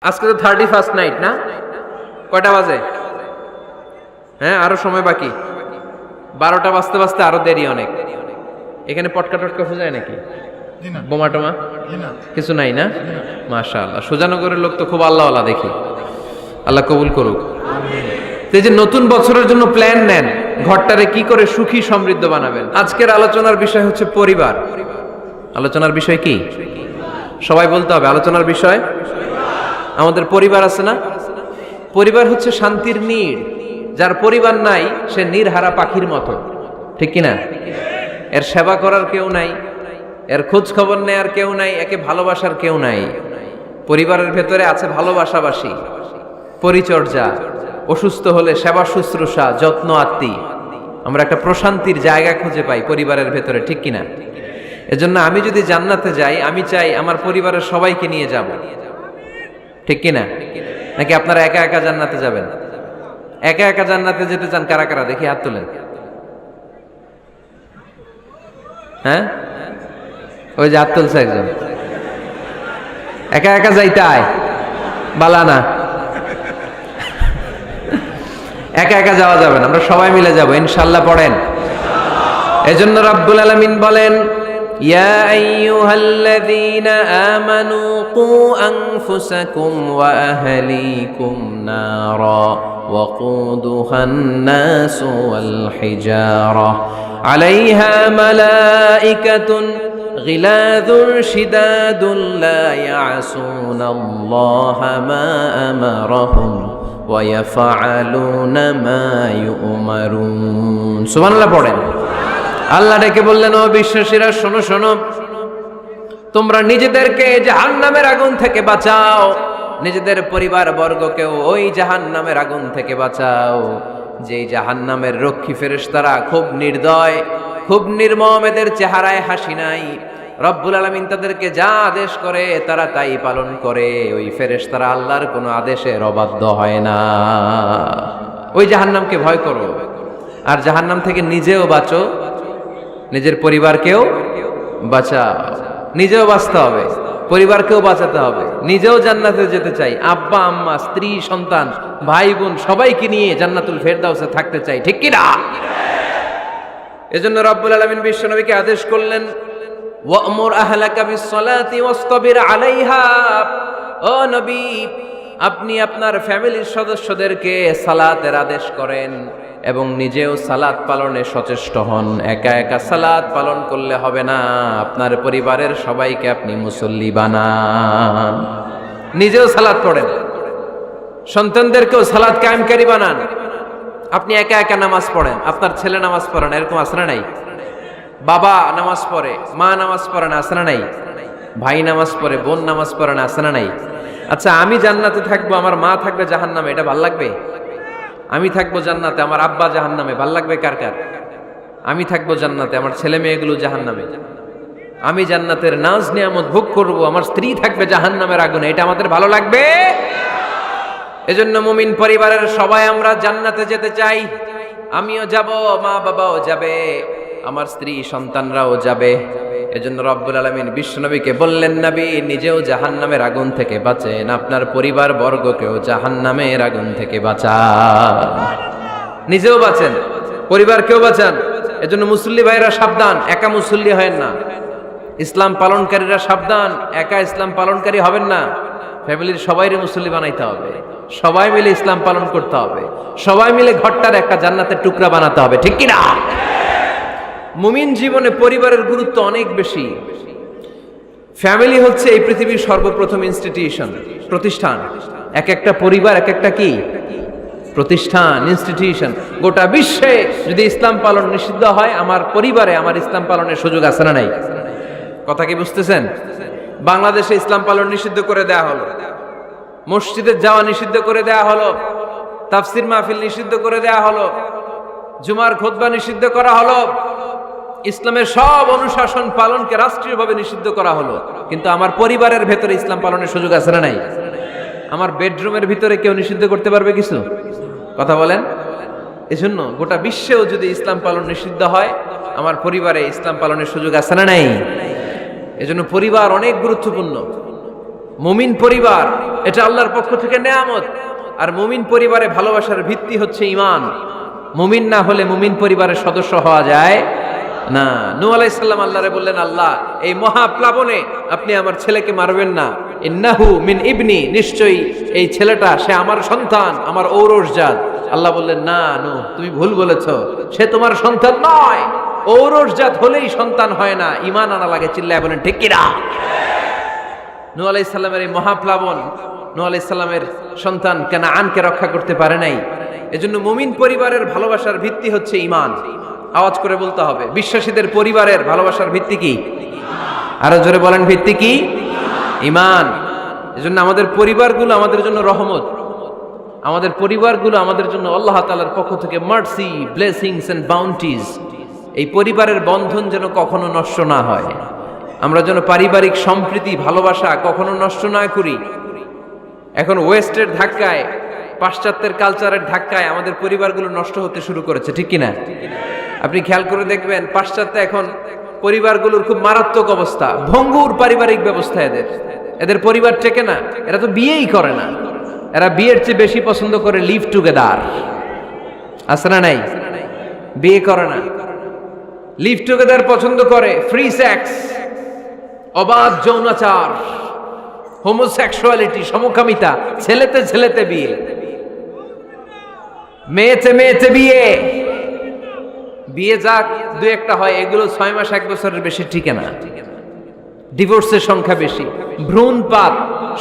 আজকে তো 31st night না? কয়টা বাজে? হ্যাঁ, আরো সময় বাকি। 12টা বাজতে বাজতে আরো দেরি অনেক। এখানে পটকা টটকা ফুজায় নাকি? বোমা টোমা কিছু নাই না? মাশাআল্লাহ, সুজানগরের লোক তো খুব আল্লাহওয়ালা দেখি। আল্লাহ কবুল করুক। এই যে নতুন বছরের জন্য প্ল্যান নেন, ঘরটারে কি করে সুখী সমৃদ্ধ বানাবেন। আজকের আলোচনার বিষয় হচ্ছে পরিবার। আলোচনার বিষয় কি? সবাই বলতে হবে আলোচনার বিষয়। আমাদের পরিবার আছে না? পরিবার হচ্ছে শান্তির নীড়। যার পরিবার নাই সে নীড়হারা পাখির মতো, ঠিক কিনা? এর সেবা করার কেউ নাই, এর খোঁজ খবর নেয়ার কেউ নাই, একে ভালোবাসার কেউ নাই। পরিবারের ভেতরে আছে ভালোবাসাবাসী, পরিচর্যা, অসুস্থ হলে সেবা শুশ্রূষা, যত্ন আত্মি। আমরা একটা প্রশান্তির জায়গা খুঁজে পাই পরিবারের ভেতরে, ঠিক কিনা? এজন্য আমি যদি জান্নাতে যাই, আমি চাই আমার পরিবারের সবাইকে নিয়ে যাব, ঠিক কিনা? নাকি আপনারা একা একা জান্নাতে যাবেন? একা একা জান্নাতে যেতে চান কারা কারা? দেখি হাত তোলেন। হ্যাঁ, ওই যে হাত তুলছে একজন। একা একা যাইতে আয় বালানা, একা একা যাওয়া যাবে না, আমরা সবাই মিলে যাব ইনশাআল্লাহ। পড়েন। এজন্য রাব্বুল আলামিন বলেন, ইয়া আইয়ুহাল্লাযীনা আমানু কু আনফুসাকুম ওয়া আহলিকুম নারা ওয়াকুদুহান নাসু ওয়াল হিজারা আলাইহা মালাইকাতুন গিলাযুন শিদাদুন লা ইয়াসুনাল্লাহা মা আমারাহুম ওয়া ইয়াফআলুনা মা ইউমারুন। সুবহানাল্লাহ পড়েন। আল্লাহ ডেকে বললেন, ও বিশ্বাসীরা শোনো শোনো, তোমরা নিজেদেরকে জাহান্নামের আগুন থেকে বাঁচাও, নিজেদের পরিবার বর্গকেও ওই জাহান্নামের আগুন থেকে বাঁচাও। যেই জাহান্নামের রক্ষী ফেরেশতারা খুব নির্দয়, খুব নির্মম, এদের চেহারায় হাসি নাই। রব্বুল আলামিন তাদেরকে যা আদেশ করে তারা তাই পালন করে। ওই ফেরেশতারা আল্লাহর কোনো আদেশের অবাধ্য হয় না। ওই জাহান্নামকে ভয় করো, আর জাহান্নাম থেকে নিজেও বাঁচো, নিজের পরিবারকেও বাঁচাও। নিজেও বাঁচতে হবে, পরিবারকেও বাঁচাতে হবে। নিজেও জান্নাতে যেতে চাই, আব্বা আম্মা স্ত্রী সন্তান ভাই বোন সবাইকে নিয়ে জান্নাতুল ফেরদাউসে থাকতে চাই, ঠিক কি না? এজন্য রব্বুল আলামিন বিশ্বনবীকে আদেশ করলেন, ওয়া'মুর আহলাকা বিস-সালাতি ওয়াসতাবির আলাইহা। ও নবী, আপনি আপনার ফ্যামিলির সদস্যদেরকে সালাতের আদেশ করেন এবং নিজেও সালাত পালনে সচেষ্ট হন। একা একা সালাত পালন করলে হবে না, আপনার পরিবারের সবাইকে আপনি মুসল্লি বানান। নিজেও সালাত পড়েন, সন্তানদেরকেও সালাত কায়েমকারী বানান। আপনি একা একা নামাজ পড়েন, আপনার ছেলে নামাজ পড়েন, এরকম আছে না নাই? বাবা নামাজ পড়ে, মা নামাজ পড়ে না, আছে না নাই? ভাই নামাজ পড়ে, বোন নামাজ পড়ে না, আছে না নাই? আচ্ছা, আমি জান্নাতে থাকবো, আমার মা থাকবে জাহান্নামে, এটা ভাল লাগবে? আমি থাকবো জান্নাতে, আমার আব্বা জাহান্নামে, ভাল লাগবে কার কার? আমি থাকবো জান্নাতে, আমার ছেলে মেয়েগুলো জাহান্নামে। আমি জান্নাতের নাজ নিয়ামত ভোগ করবো, আমার স্ত্রী থাকবে জাহান্নামের আগুনে, এটা আমাদের ভালো লাগবে? এজন্য মুমিন পরিবারের সবাই আমরা জান্নাতে যেতে চাই। আমিও যাব, মা বাবাও যাবে, আমার স্ত্রী সন্তানরাও যাবে। এজন্য রব্বুল আলামিন বিশ্বনবীকে বললেন, নবী নিজেও জাহান্নামের আগুন থেকে বাঁচেন, আপনার পরিবার বর্গকেও জাহান্নামের আগুন থেকে বাঁচান। নিজেও বাঁচেন, পরিবারকেও বাঁচান। এজন্য মুসল্লি ভাইরা সাবধান, একা মুসল্লি হয়েন না। ইসলাম পালনকারীরা সাবধান, একা ইসলাম পালনকারী হবেন না। ফ্যামিলির সবাইরে মুসল্লি বানাইতে হবে, সবাই মিলে ইসলাম পালন করতে হবে, সবাই মিলে ঘরটার একটা জান্নাতের টুকরা বানাতে হবে, ঠিক কিনা? মুমিন জীবনে পরিবারের গুরুত্ব অনেক বেশি। ফ্যামিলি হচ্ছে এই পৃথিবীর সর্বপ্রথম ইনস্টিটিউশন, প্রতিষ্ঠান। এক একটা পরিবার এক একটা কি প্রতিষ্ঠান, ইনস্টিটিউশন। গোটা বিশ্বে যদি ইসলাম পালন নিষিদ্ধ হয়, আমার পরিবারে আমার ইসলাম পালনের সুযোগ আছে না নাই? কথা কি বুঝতেছেন? বাংলাদেশে ইসলাম পালন নিষিদ্ধ করে দেয়া হলো, মসজিদে যাওয়া নিষিদ্ধ করে দেয়া হলো, তাফসির মাহফিল নিষিদ্ধ করে দেয়া হলো, জুমার খুতবা নিষিদ্ধ করা হলো, ইসলামের সব অনুশাসন পালনকে রাষ্ট্রীয়ভাবে নিষিদ্ধ করা হলো। কিন্তু আমার পরিবারের ভেতরে ইসলাম পালনের সুযোগ আছে না নাই? আমার বেডরুমের ভিতরে কেউ নিষিদ্ধ করতে পারবে কিছু? কথা বলেন। এজন্য গোটা বিশ্বেও যদি ইসলাম পালন নিষিদ্ধ হয়, আমার পরিবারে ইসলাম পালনের সুযোগ আছে না নাই? এজন্য পরিবার অনেক গুরুত্বপূর্ণ। মুমিন পরিবার এটা আল্লাহর পক্ষ থেকে নেয়ামত। আর মুমিন পরিবারে ভালোবাসার ভিত্তি হচ্ছে ঈমান। মুমিন না হলে মুমিন পরিবারের সদস্য হওয়া যায় না। নূহ আলাইহিস সালাম আল্লাহরে বললেন, আল্লাহ এই মহাপ্লাবনে আপনি আমার ছেলেকে মারবেন না। ইন্নাহু মিন ইবনি, নিশ্চয়ই এই ছেলেটা সে আমার সন্তান, আমার ঔরসজাত। আল্লাহ বললেন, না নূহ, তুমি ভুল বলেছো, সে তোমার সন্তান নয়। ঔরসজাত হলেই সন্তান হয় না, ঈমান আনা লাগে। চিল্লায় বলেন ঠিক কিনা? নূহ আলাইহিস সালামের এই মহাপ্লাবন নূহ আলাইহিস সালামের সন্তান কানাআনকে রক্ষা করতে পারে নাই। এজন্য মুমিন পরিবারের ভালোবাসার ভিত্তি হচ্ছে ঈমান। আওয়াজ করে বলতে হবে, বিশ্বাসীদের পরিবারের ভালোবাসার ভিত্তি কি? আরো জোরে বলেন, ভিত্তি কি? ঈমান। এজন্য আমাদের পরিবারগুলো আমাদের জন্য রহমত। আমাদের পরিবারগুলো আমাদের জন্য আল্লাহ তাআলার পক্ষ থেকে মার্সি, ব্লেসিংস এন্ড বাউন্টিজ। এই পরিবারের বন্ধন যেন কখনো নষ্ট না হয়। আমরা যেন পারিবারিক সম্প্রীতি, ভালোবাসা কখনো নষ্ট না করি। এখন ওয়েস্টের ধাক্কায়, পাশ্চাত্যের কালচারের ধাক্কায় আমাদের পরিবারগুলো নষ্ট হতে শুরু করেছে, ঠিক কিনা? আপনি খেয়াল করে দেখবেন, পাশ্চাত্যে এখন পরিবারগুলোর খুব মারাত্মক অবস্থা, ভঙ্গুর পারিবারিক ব্যবস্থা। এদের পরিবার টেকে না। এরা তো বিয়েই করে না। এরা বিয়ের চেয়ে বেশি পছন্দ করে লিভ টুগেদার। আছে না নাই? বিয়ে করে না, লিভ টুগেদার পছন্দ করে। ফ্রি সেক্স, অবাধ যৌনাচার, হোমোসেক্সুয়ালিটি, সমকামিতা, ছেলেতে ছেলেতে বিয়ে, মেয়েতে মেয়েতে বিয়ে। বিয়ে যাক দু একটা হয়, এগুলো 6 মাস 1 বছরের বেশি টিকে না। ডিভোর্সের সংখ্যা বেশি, ভ্রূণপাত,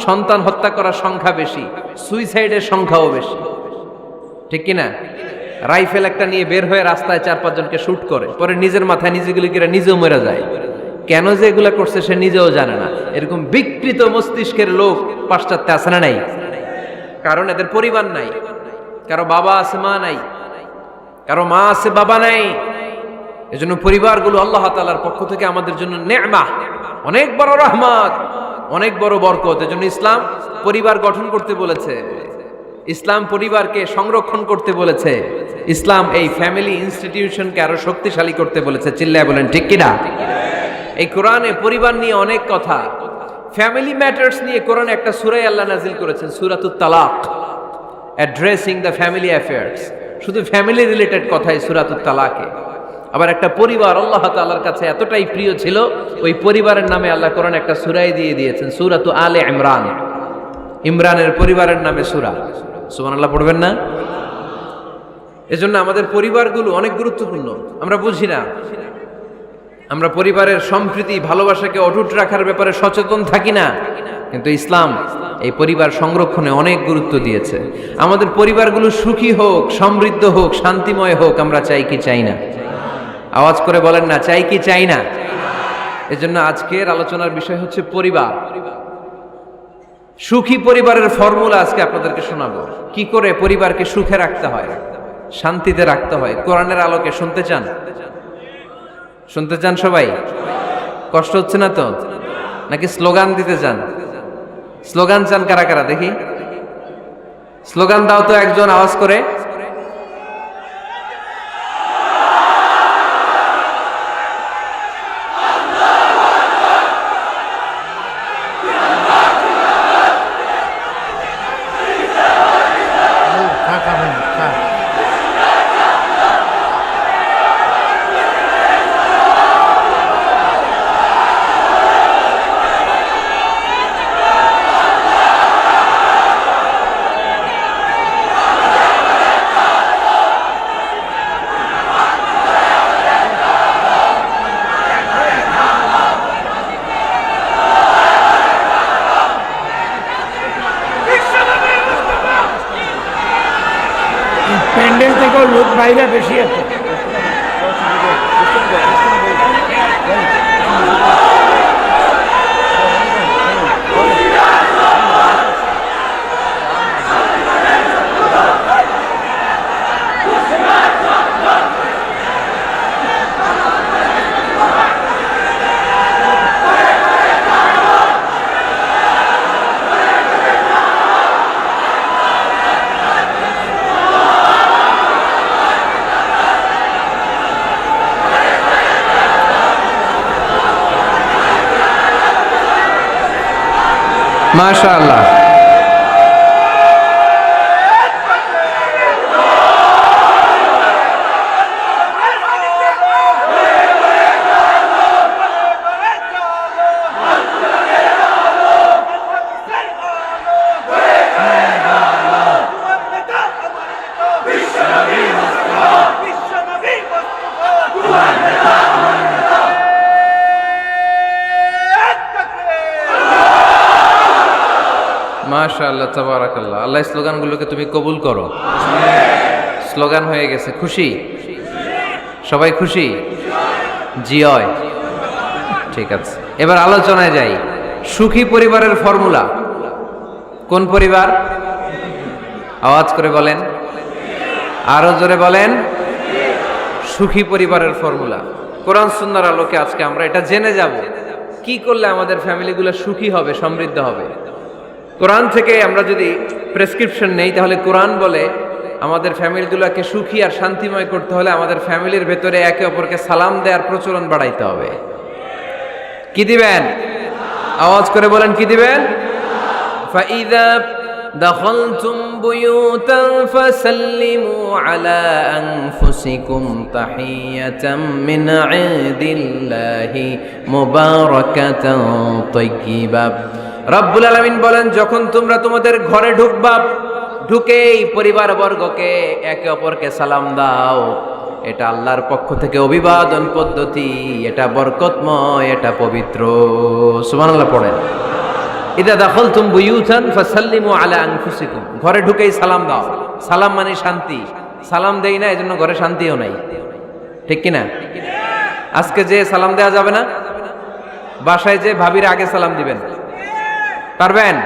সন্তান হত্যা করার সংখ্যা বেশি, সুইসাইডের সংখ্যাও বেশি, ঠিক কিনা? রাইফেল একটা নিয়ে বের হয়ে রাস্তায় 4-5 জনকে শুট করে, পরে নিজের মাথায় নিজেগুলি করে নিজেও মরে যায়। কেন যে এগুলা করছে সে নিজেও জানে না। এরকম বিকৃত মস্তিষ্কের লোক পাশ্চাত্যে আছে না নাই? কারণ এদের পরিবার নাই। কারো বাবা আছে, মা নাই। কারো মা আছে, বাবা নাই। এজন্য পরিবারগুলো আল্লাহ তাআলার পক্ষ থেকে আমাদের জন্য নেয়ামত, অনেক বড় রহমত, অনেক বড় বরকত। এজন্য ইসলাম পরিবার গঠন করতে বলেছে, ইসলাম পরিবারকে সংরক্ষণ করতে বলেছে, ইসলাম এই ফ্যামিলি ইনস্টিটিউশনকে আরো শক্তিশালী করতে বলেছে। চিল্লায় বলেন ঠিক কিনা? এই কোরআনে পরিবার নিয়ে অনেক কথা, ফ্যামিলি ম্যাটার্স নিয়ে কোরআনে একটা সূরা আল্লাহ নাজিল করেছেন, সূরাতুত তালাক, অ্যাড্রেসিং দ্য ফ্যামিলি অ্যাফেয়ার্স। শুধু ফ্যামিলি রিলেটেড কথাই সূরাতুত তালাকে। আবার একটা পরিবার আল্লাহ তাআলার কাছে এতটাই প্রিয় ছিল, ওই পরিবারের নামে আল্লাহ কোরআনে একটা সূরাই দিয়ে দিয়েছেন, সূরাতু আলে ইমরান। ইমরানের পরিবারের নামে সূরা। সুবহানাল্লাহ পড়বেন না? এজন্য আমাদের পরিবারগুলো অনেক গুরুত্বপূর্ণ। আমরা বুঝি না, আমরা পরিবারের সম্প্রীতি, ভালোবাসাকে অটুট রাখার ব্যাপারে সচেতন থাকি না। কিন্তু ইসলাম এই পরিবার সংরক্ষণে অনেক গুরুত্ব দিয়েছে। আমাদের পরিবারগুলো সুখী হোক, সমৃদ্ধ হোক, শান্তিময় হোক, আমরা চাই কি চাই না? আওয়াজ করে বলেন না, চাই কি চাই না? এজন্য আজকের আলোচনার বিষয় হচ্ছে পরিবার। সুখী পরিবারের ফর্মুলা আজকে আপনাদেরকে শোনাবো, কি করে পরিবারকে সুখে রাখতে হয়, শান্তিতে রাখতে হয়। কোরআনের আলোকে শুনতে চান? শুনতে চান সবাই? কষ্ট হচ্ছে না তো? নাকি স্লোগান দিতে চান? স্লোগান চান কারা কারা দেখি? স্লোগান দাও তো একজন, আওয়াজ করে। প্যান্ডেল থেকেও লোক বাইরে বেশি আছে। মাশাআল্লাহ। মাশাআল্লাহ, তাবারাকাল্লাহ। আল্লাহ স্লোগানগুলোকে তুমি কবুল করো। স্লোগান হয়ে গেছে, খুশি? সবাই খুশি? জিয়য়। ঠিক আছে, এবার আলোচনায় যাই। সুখী পরিবারের ফর্মুলা কোন পরিবার? আওয়াজ করে বলেন, আরো জোরে বলেন। সুখী পরিবারের ফর্মুলা কোরআন সুন্নাহর আলোকে আজকে আমরা এটা জেনে যাব, কি করলে আমাদের ফ্যামিলিগুলো সুখী হবে, সমৃদ্ধ হবে। কোরআন থেকে আমরা যদি প্রেসক্রিপশন নেই, তাহলে কোরআন বলে আমাদের ফ্যামিলিগুলোকে সুখী আর শান্তিময় করতে হলে আমাদের ফ্যামিলির ভেতরে একে অপরকে সালাম দেওয়ার প্রচলন বাড়াইতে হবে। কি দিবেন? আওয়াজ করে বলেন, কি দিবেন? ফাইদা দাখালতুম বুয়ুতান ফাসাল্লিমু আলা আনফুসিকুম তাহিয়াতাম মিন ইনদিল্লাহি মুবারাকাতান তাইয়্যিবা। রব্বুল আলামিন বলেন, যখন তোমরা তোমাদের ঘরে ঢুকবা, ঢুকেই পরিবারবর্গকে একে অপরকে সালাম দাও। এটা আল্লাহর পক্ষ থেকে অভিবাদন পদ্ধতি, এটা বরকতময়, এটা পবিত্র। সুবহানাল্লাহ পড়েন। ইদা দাখালতুম বুয়ুতান ফাসাল্লিমু আলা আনফুসিকুম, ঘরে ঢুকেই সালাম দাও। সালাম মানে শান্তি। সালাম দেই না, এজন্য ঘরে শান্তিও নাই। ঠিক কি না? আজকে যে সালাম দেওয়া যাবে না, বাসায় যে ভাবির আগে সালাম দিবেন, পারবেন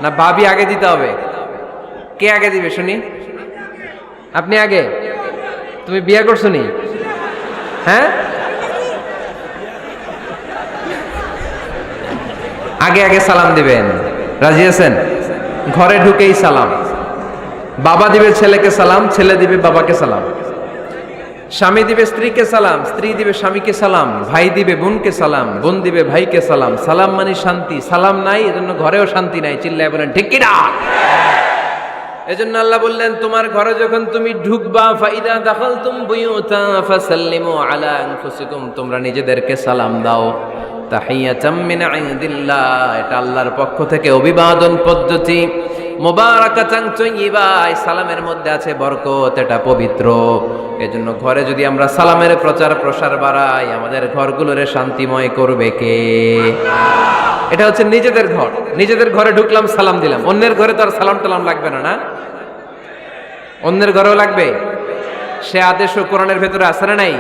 না? ভাবি আগে দিতে হবে। কে আগে দিবে শুনি? আপনি আগে। তুমি বিয়ে করছো নি? হ্যাঁ, আগে আগে সালাম দিবেন। রাজি আছেন? ঘরে ঢুকেই সালাম। বাবা দিবে ছেলেকে সালাম, ছেলে দিবে বাবাকে সালাম। স্বামী দিবে স্ত্রীকে সালাম, স্ত্রী দিবে স্বামীকে সালাম, ভাই দিবে বোনকে সালাম, বোন দিবে ভাইকে সালাম। সালাম মানে শান্তি। সালাম নাই, এজন্য ঘরেও শান্তি নাই। চিল্লায় বলেন ঠিক কি না? এজন্য আল্লাহ বললেন, তোমার ঘরে যখন তুমি ঢুকবা, ফাইদা দাখালতুম বুয়ুতা ফাসাল্লিমু আলা আনফুসিকুম, তোমরা নিজেদেরকে সালাম দাও। তাহিয়াতাম মিন ইনদিল্লাহ, এটা আল্লাহর পক্ষ থেকে অভিবাদন পদ্ধতি। মুবারাকাতান তাইয়্যিবা, সালামের মধ্যে আছে বরকত, এটা পবিত্র। এজন্য ঘরে যদি আমরা সালামের প্রচার প্রসার বাড়াই, আমাদের ঘরগুলোরে শান্তিময় করবে কে? এটা হচ্ছে নিজেদের ঘর। নিজেদের ঘরে ঢুকলাম, সালাম দিলাম। অন্যের ঘরে তো আর সালাম টালাম লাগবে না, না? অন্যের ঘরেও লাগবে। সে আদেশও কোরআনের ভেতরে আছে না নাই?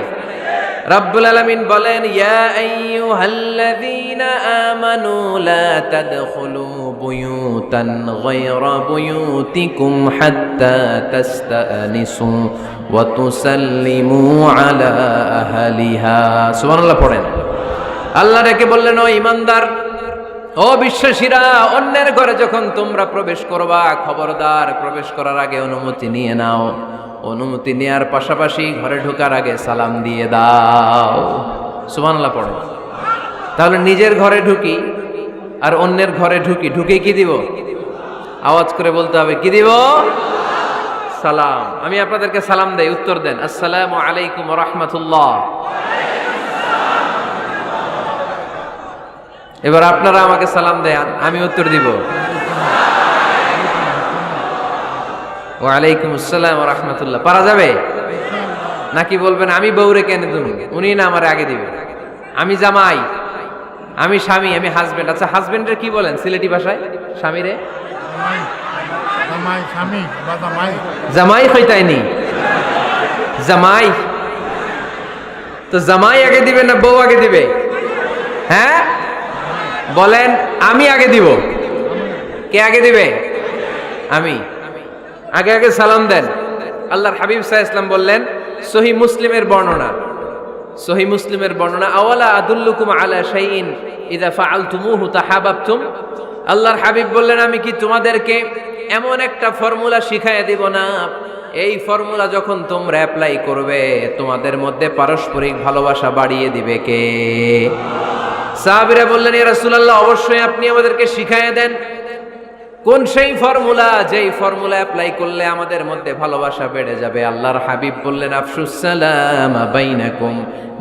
রব্বুল আলামিন বলেন, ইয়া আইয়ুহাল্লাযীনা আমানু লা তাদখুলু বুয়ুতান গায়রা বুয়ুতিকুম হাত্তা তাস্তানিসু ওয়া তুসাল্লিমু আলা আহলিহা। সুবহানাল্লাহ পড়েন। আল্লাহ ডেকে বললেন, ও ঈমানদার, ও বিশ্বাসীরা, অন্যের ঘরে যখন তোমরা প্রবেশ করবা, খবরদার প্রবেশ করার আগে অনুমতি নিয়ে নাও। অনুমতি নেওয়ার পাশাপাশি ঘরে ঢোকার আগে সালাম দিয়ে দাও। সুবহানাল্লাহ পড়ে। তাহলে নিজের ঘরে ঢুকি আর অন্যের ঘরে ঢুকি, ঢুকে কি দিব? আওয়াজ করে বলতে হবে, কি দিব? সালাম। আমি আপনাদেরকে সালাম দেই, উত্তর দেন, আসসালামু আলাইকুম ওয়া রাহমাতুল্লাহ। এবার আপনারা আমাকে সালাম দেন, আমি উত্তর দিব, ওয়ালাইকুম আসসালাম ওয়া রাহমাতুল্লাহ। পারা যাবে নাকি বলবেন আমি বউরে কেন দেব? উনি না আমার আগে দিবে। আমি জামাই, আমি স্বামী, আমি হাজবেন্ড। আচ্ছা, হাজবেন্ডের কি বলেন সিলেটি ভাষায়? স্বামীরে জামাই, স্বামী বা জামাই। জামাই হইতাইনি, জামাই। তো জামাই আগে দিবে না বউ আগে দিবে? হ্যাঁ বলেন, আমি আগে দিব। কে আগে দিবে? আমি। আগে আগে সালাম দেন। আল্লাহর হাবিব সাল্লাল্লাহু আলাইহি ওয়াসাল্লাম বললেন, সহিহ মুসলিমের বর্ণনা, সহিহ মুসলিমের বর্ণনা, আওয়ালা আদুল্লুকুম আলা শাইইন ইযা ফাআলতুমুহু তাহাবাবতুম। আল্লাহর হাবিব বললেন, আমি কি তোমাদেরকে এমন একটা ফর্মুলা শিখাইয়া দিব না, এই ফর্মুলা যখন তোমরা অ্যাপ্লাই করবে তোমাদের মধ্যে পারস্পরিক ভালোবাসা বাড়িয়ে দিবে কে? সাহাবীরা বললেন, ইয়া রাসূলুল্লাহ, অবশ্যই আপনি আমাদেরকে শিখাইয়া দেন কোন সেই ফর্মুলা, যেই ফর্মুলা অ্যাপ্লাই করলে আমাদের মধ্যে ভালোবাসা বেড়ে যাবে। আল্লাহর হাবিব বললেন, আফশুস সালাম বাইনাকুম,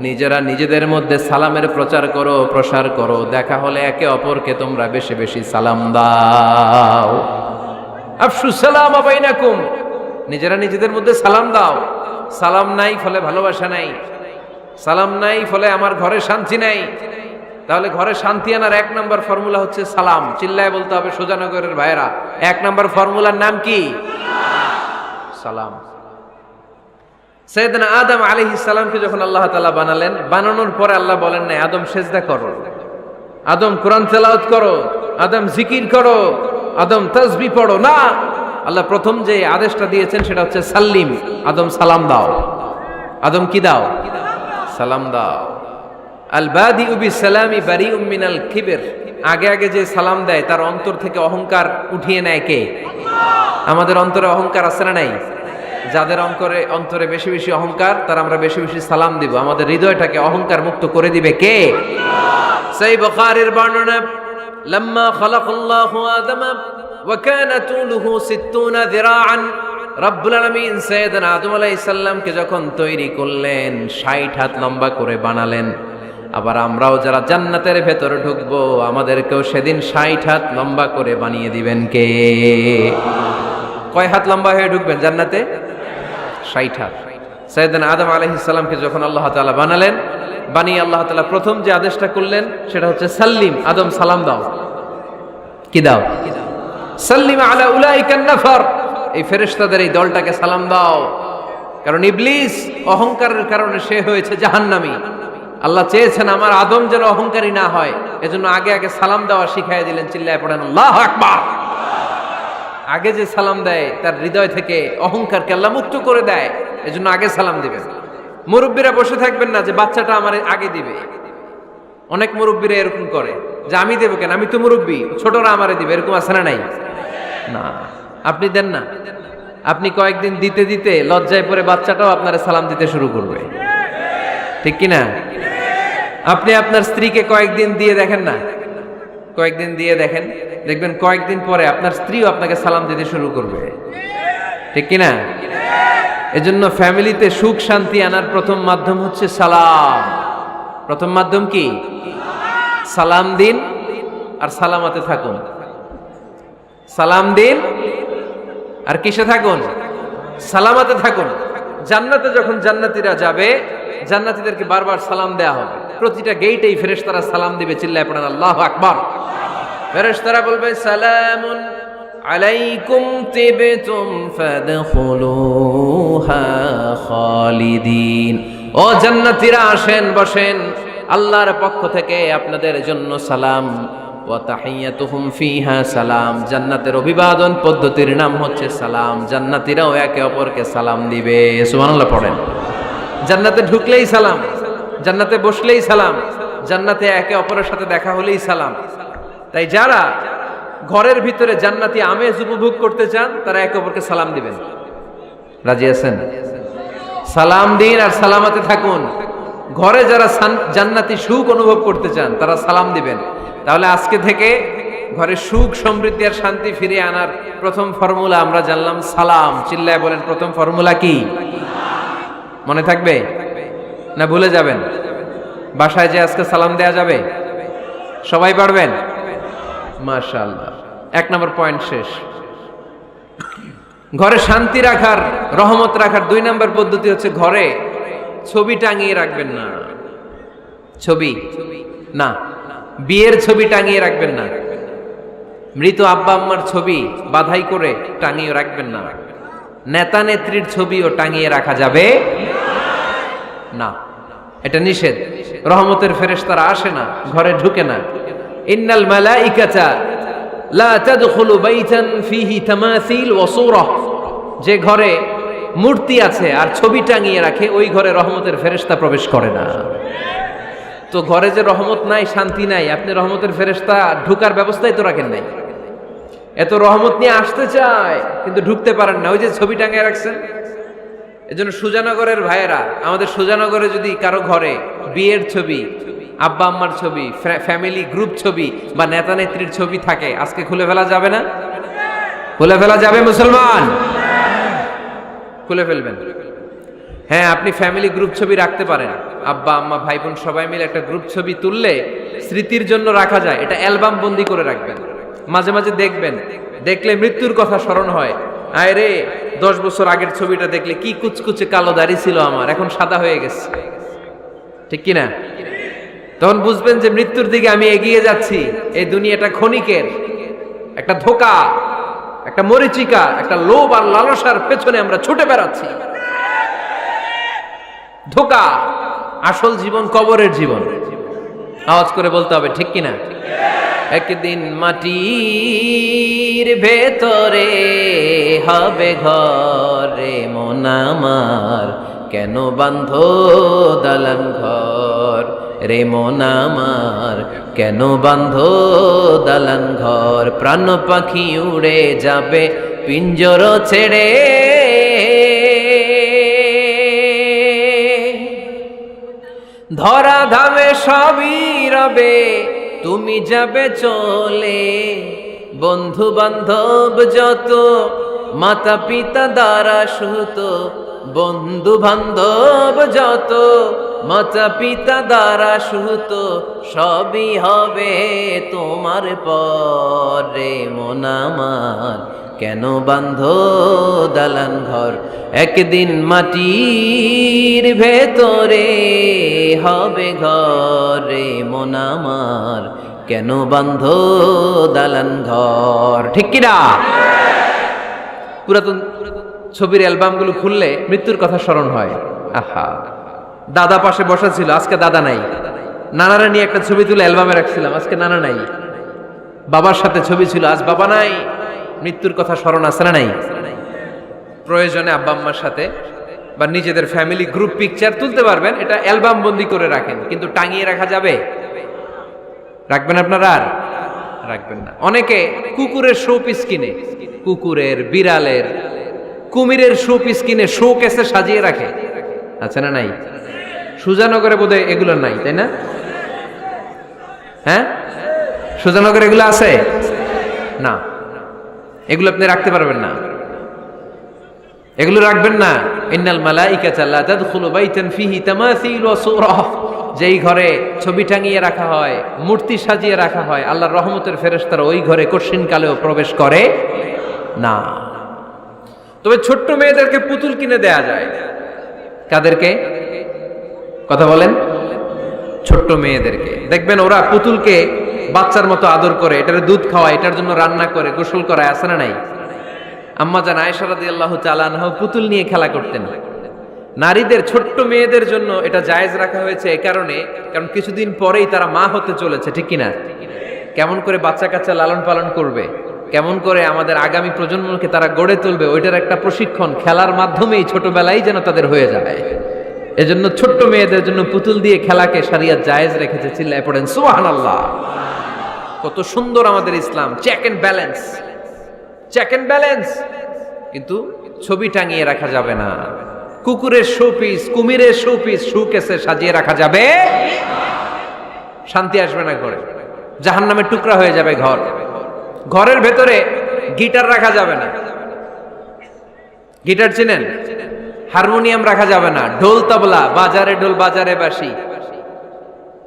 নিজেরা নিজেদের মধ্যে সালামের প্রচার করো, প্রসার করো। দেখা হলে একে অপরকে তোমরা বেশি বেশি সালাম দাও। আফশুস সালাম বাইনাকুম, নিজেরা নিজেদের মধ্যে সালাম দাও। সালাম নাই ফলে ভালোবাসা নাই, সালাম নাই ফলে আমার ঘরে শান্তি নাই। তাহলে ঘরে শান্তি আনার এক নম্বর ফর্মুলা হচ্ছে সালাম। চিল্লায় বলতে হবে সুজানগরের ভাইরা, এক নম্বর ফর্মুলার নাম কি? সালাম। সাইয়েদনা আদম আলাইহিস সালামকে যখন আল্লাহ তাআলা বানালেন, বানানোর পরে আল্লাহ বলেন না আদম সেজদা করো, আদম কোরআন তেলাওয়াত করো, আদম জিকির করো, আদম তাসবিহ পড়ো। না, আল্লাহ প্রথম যে আদেশটা দিয়েছেন সেটা হচ্ছে সাল্লিম, আদম সালাম দাও। আদম কি দাও? সালাম দাও। আল বাদিউ বিসসালামি বারিউম মিনাল কিবর, আগে আগে যে সালাম দেয় তার অন্তর থেকে অহংকার উঠিয়ে নেয় কে? আমাদের অন্তরে অহংকার আছে না নাই? যাদের অন্তরে বেশি বেশি অহংকার, তার আমরা বেশি বেশি সালাম দিব। আমাদের হৃদয়টাকে অহংকার মুক্ত করে দিবে কে? সহিহ বুখারীর বর্ণনা, লাম্মা খালাকাল্লাহু আদমা ওয়া কানা তুলুহু 60 যিরাআন, রব্বুল আলামিন সাইয়েদনা আদম আলাইহিস সালামকে যখন তৈরি করলেন 60 হাত লম্বা করে বানালেন। আবার আমরাও যারা জান্নাতের ভেতরে ঢুকবো, আমাদেরকেও সেদিন 60 হাত লম্বা করে বানিয়ে দিবেন কে? কয় হাত লম্বা হয়ে ঢুকবেন জান্নাতে? 60 হাত। সাইয়েদনা আদম আলাইহিস সালামকে যখন আল্লাহ তাআলা বানালেন, বানিয়ে আল্লাহ তাআলা প্রথম যে আদেশটা করলেন সেটা হচ্ছে সাল্লিম, আদম সালাম দাও। কি দাও? সাল্লিম আলা উলাইকান নাফার, এই ফেরেশতাদের এই দলটাকে সালাম দাও। কারণ ইবলিস অহংকারের কারণে সে হয়েছে জাহান্নামী। আল্লাহ চেয়েছেন আমার আদম যেন অহংকারী না হয়, এজন্য আগে আগে সালাম দেওয়া শিখাইয়া দিলেন। চিল্লায় পড়েন আল্লাহু আকবার। আগে যে সালাম দেয় তার হৃদয় থেকে অহংকারকে আল্লাহ মুক্ত করে দেয়, এজন্য আগে সালাম দিবেন। মুরব্বীরা বসে থাকবেন না যে বাচ্চাটা আমার আগে দিবে। অনেক মুরব্বীরা এরকম করে যে আমি দেবো কেন, আমি তো মুরব্বী, ছোটরা আমারে দিবে। এরকম আছে না নাই? না, আপনি দেন না। আপনি কয়েকদিন দিতে দিতে লজ্জায় পড়ে বাচ্চাটাও আপনার সালাম দিতে শুরু করবে, ঠিক কিনা? আপনি আপনার স্ত্রীকে কয়েকদিন দিয়ে দেখেন না, কয়েকদিন দিয়ে দেখেন, দেখবেন কয়েকদিন পরে আপনার স্ত্রীও আপনাকে সালাম দিতে শুরু করবে, ঠিক কিনা? এজন্য ফ্যামিলিতে সুখ শান্তি আনার প্রথম মাধ্যম হচ্ছে সালাম। প্রথম মাধ্যম কি? সালাম দিন আর সালামাতে থাকুন। সালাম দিন আর কিসে থাকুন? সালামাতে থাকুন। জান্নাতে যখন জান্নাতীরা যাবে, জান্নাতীদেরকে বারবার সালাম দেয়া হবে। প্রতিটা গেটেই ফেরেশতারা সালাম দিবে। চিল্লায় পড়েন আল্লাহু আকবার। ফেরেশতারা বলবে সালামুন আলাইকুম তিবতুম ফাদখুলুহা খালিদিন। ও জান্নাতীরা আসেন, বসেন, আল্লাহর পক্ষ থেকে আপনাদের জন্য সালাম। ওয়া তাহিয়াতুহুম ফিহা সালাম, জান্নাতের অভিবাদন পদ্ধতির নাম হচ্ছে সালাম। জান্নাতীরাও একে অপরকে সালাম দিবে। সুবহানাল্লাহ পড়েন। জান্নাতে ঢুকলেই সালাম, জান্নাতে বসলেই সালাম, জান্নাতে একে অপরের সাথে দেখা হলেই সালাম। তাই যারা ঘরের ভিতরে জান্নাতি আমেজ উপভোগ করতে চান তারা একে অপরকে সালাম দিবেন। রাজি আছেন? সালাম দিন আর সালামাতে থাকুন। ঘরে যারা জান্নাতি সুখ অনুভব করতে চান তারা সালাম দিবেন। তাহলে আজকে থেকে ঘরে সুখ সমৃদ্ধি আর শান্তি ফিরিয়ে আনার প্রথম ফর্মুলা আমরা জানলাম সালাম। চিল্লায় বলেন প্রথম ফর্মুলা কি? মনে থাকবে না ভুলে যাবেন? বাসায় যে আজকে সালাম দেয়া যাবে? সবাই পারবেন? মাশাআল্লাহ। 1 নম্বর পয়েন্ট শেষ। ঘরে শান্তি রাখার, রহমত রাখার 2 নম্বর পদ্ধতি হচ্ছে ঘরে ছবি টাঙিয়ে রাখবেন না। ছবি না, বিয়ের ছবি টাঙিয়ে রাখবেন না। মৃত আব্বা আম্মার ছবি বাধাই করে টাঙিয়ে রাখবেন না। নেতা নেত্রীর ছবিও টাঙিয়ে রাখা যাবে না, এটা নিষেধ। রহমতের ফেরেশতারা আসে না, ঘরে ঢুকে না। ইন্নাল মালাইকাতা লা তাদখুলু বাইতান ফিহি তামাসিল ওয়া সূরা, যে ঘরে মূর্তি আছে আর ছবি টাঙিয়ে রাখে ওই ঘরে রহমতের ফেরেশতা প্রবেশ করে না। তো ঘরে যে রহমত নাই, শান্তি নাই, আপনি রহমতের ফেরেশতা ঢুকার ব্যবস্থাই তো রাখেন নাই। এত রহমত নিয়ে আসতে চায় কিন্তু ঢুকতে পারেন না, ওই যে ছবি টাঙিয়ে রাখছেন। এজন্য সুজানগরের ভাইয়েরা, আমাদের সুজানগরে যদি কারো ঘরে বিয়ের ছবি আব্বা আম্মার ছবি, ফ্যামিলি গ্রুপ ছবি বা নেতা নেত্রীর ছবি থাকে, আজকে খুলে ফেলা যাবে না? খুলে ফেলা যাবে মুসলমান? খুলে ফেলবেন। হ্যাঁ, আপনি ফ্যামিলি গ্রুপ ছবি রাখতে পারেন। আব্বা আম্মা ভাই বোন সবাই মিলে একটা গ্রুপ ছবি তুললে স্মৃতির জন্য রাখা যায়। এটা অ্যালবাম বন্দি করে রাখবেন, মাঝে মাঝে দেখবেন, দেখলে মৃত্যুর কথা স্মরণ হয়। আয় রে, 10 বছর আগের ছবিটা দেখলে কি কুচকুচে কালো দাড়ি ছিল আমার, এখন সাদা হয়ে গেছে, ঠিক কিনা? তখন বুঝবেন যে মৃত্যুর দিকে আমি এগিয়ে যাচ্ছি। এই দুনিয়াটা ক্ষণিকের, একটা ধোঁকা, একটা মরিচিকা, একটা লোভ আর লালসার পেছনে আমরা ছুটে বেড়াচ্ছি। ধোঁকা, আসল জীবন কবরের জীবন। আওয়াজ করে বলতে হবে, ঠিক কিনা? একদিন মাটির ভেতরে হবে ঘরে মন আমার, কেন বান্ধ দালান ঘর রে মন আমার, কেন বান্ধ দালান ঘর। প্রাণ পাখি উড়ে যাবে পিঞ্জর ছেড়ে, ধরা ধামে সবই রবে তুমি যাবে চলে। বন্ধু বান্ধব যত মাতা পিতা দ্বারা সুত, বন্ধু বান্ধব যত মাতা পিতা দ্বারা সুত, সবই হবে তোমার পরে মন আমার, কেন বান্ধ দালান ঘর। একদিন মাটির ভেতরে হবে ঘরে মন আমার, কেন বান্ধ দালান ঘর, ঠিক কিনা? পুরাতন ছবির অ্যালবামগুলো খুললে মৃত্যুর কথা স্মরণ হয়। আহা, দাদা পাশে বসা ছিল, আজকে দাদা নাই। নানারা নিয়ে একটা ছবি তুলে অ্যালবামে রাখছিলাম, আজকে নানা নাই। বাবার সাথে ছবি ছিল, আজ বাবা নাই। মৃত্যুর কথা স্মরণ আছে না নাই? প্রয়োজনে আব্বা আম্মার সাথে বা নিজেদের ফ্যামিলি গ্রুপ পিকচার তুলতে পারবেন, এটা অ্যালবাম বন্দি করে রাখেন, কিন্তু টাঙিয়ে রাখা যাবে? রাখবেন আপনারা? আর রাখবেন না। অনেকে কুকুরের শো পিস কিনে, কুকুরের, বিড়ালের, কুমিরের শো পিস কিনে শো কেসে সাজিয়ে রাখে, আছে না নাই? সুজানগরে বোধহয় এগুলো নাই, তাই না? হ্যাঁ, সুজানগরে এগুলো আছে না? এগুলো আপনি রাখতে পারবেন না, এগুলো রাখবেন না। ইন্নাল মালাইকাতা লা তাদখুলু বাইতান ফিহি তামাসিল ওয়া সূরা, যেই ঘরে ছবি টাঙিয়ে রাখা হয়, মূর্তি সাজিয়ে রাখা হয়, আল্লাহর রহমতের ফেরেশতারা ওই ঘরে কঠিন কালেও প্রবেশ করে না। তবে ছোট্ট মেয়েদেরকে পুতুল কিনে দেয়া যায়। কাদেরকে? কথা বলেন। ছোট্ট মেয়েদেরকে দেখবেন, ওরা পুতুলকে বাচ্চার মতো আদর করে, এটার দুধ খাওয়ায়, এটার জন্য রান্না করে, গোসল করায়, আছে না নাই? আম্মা জান আয়েশা রাদিয়াল্লাহু তাআলা আনহা পুতুল নিয়ে খেলা করতেন। নারীদের, ছোট্ট মেয়েদের জন্য এটা জায়েজ রাখা হয়েছে এই কারণে, কারণ কিছুদিন পরেই তারা মা হতে চলেছে, ঠিক কিনা? কেমন করে বাচ্চা কাচ্চা লালন পালন করবে, কেমন করে আমাদের আগামী প্রজন্মকে তারা গড়ে তুলবে, ওইটার একটা প্রশিক্ষণ খেলার মাধ্যমেই ছোটবেলায় যেন তাদের হয়ে যায়। এজন্য ছোট্ট মেয়েদের জন্য পুতুল দিয়ে খেলাকে শরিয়ত জায়েজ রেখেছে। চিল্লায় পড়েন সুবহানাল্লাহ। কত সুন্দর আমাদের ইসলাম, check and balance, check and balance. কিন্তু ছবি টাঙিয়ে রাখা যাবে না। কুকুরের শোপিস, কুমিরের শোপিস শোকেসে সাজিয়ে রাখা যাবে, শান্তি আসবে না ঘরে, জাহান্নামের টুকরা হয়ে যাবে ঘর। ঘরের ভেতরে গিটার রাখা যাবে না। গিটার চেনেন? হারমোনিয়াম রাখা যাবে না। ঢোল তবলা, বাজারে ঢোল বাজারে বাঁশি,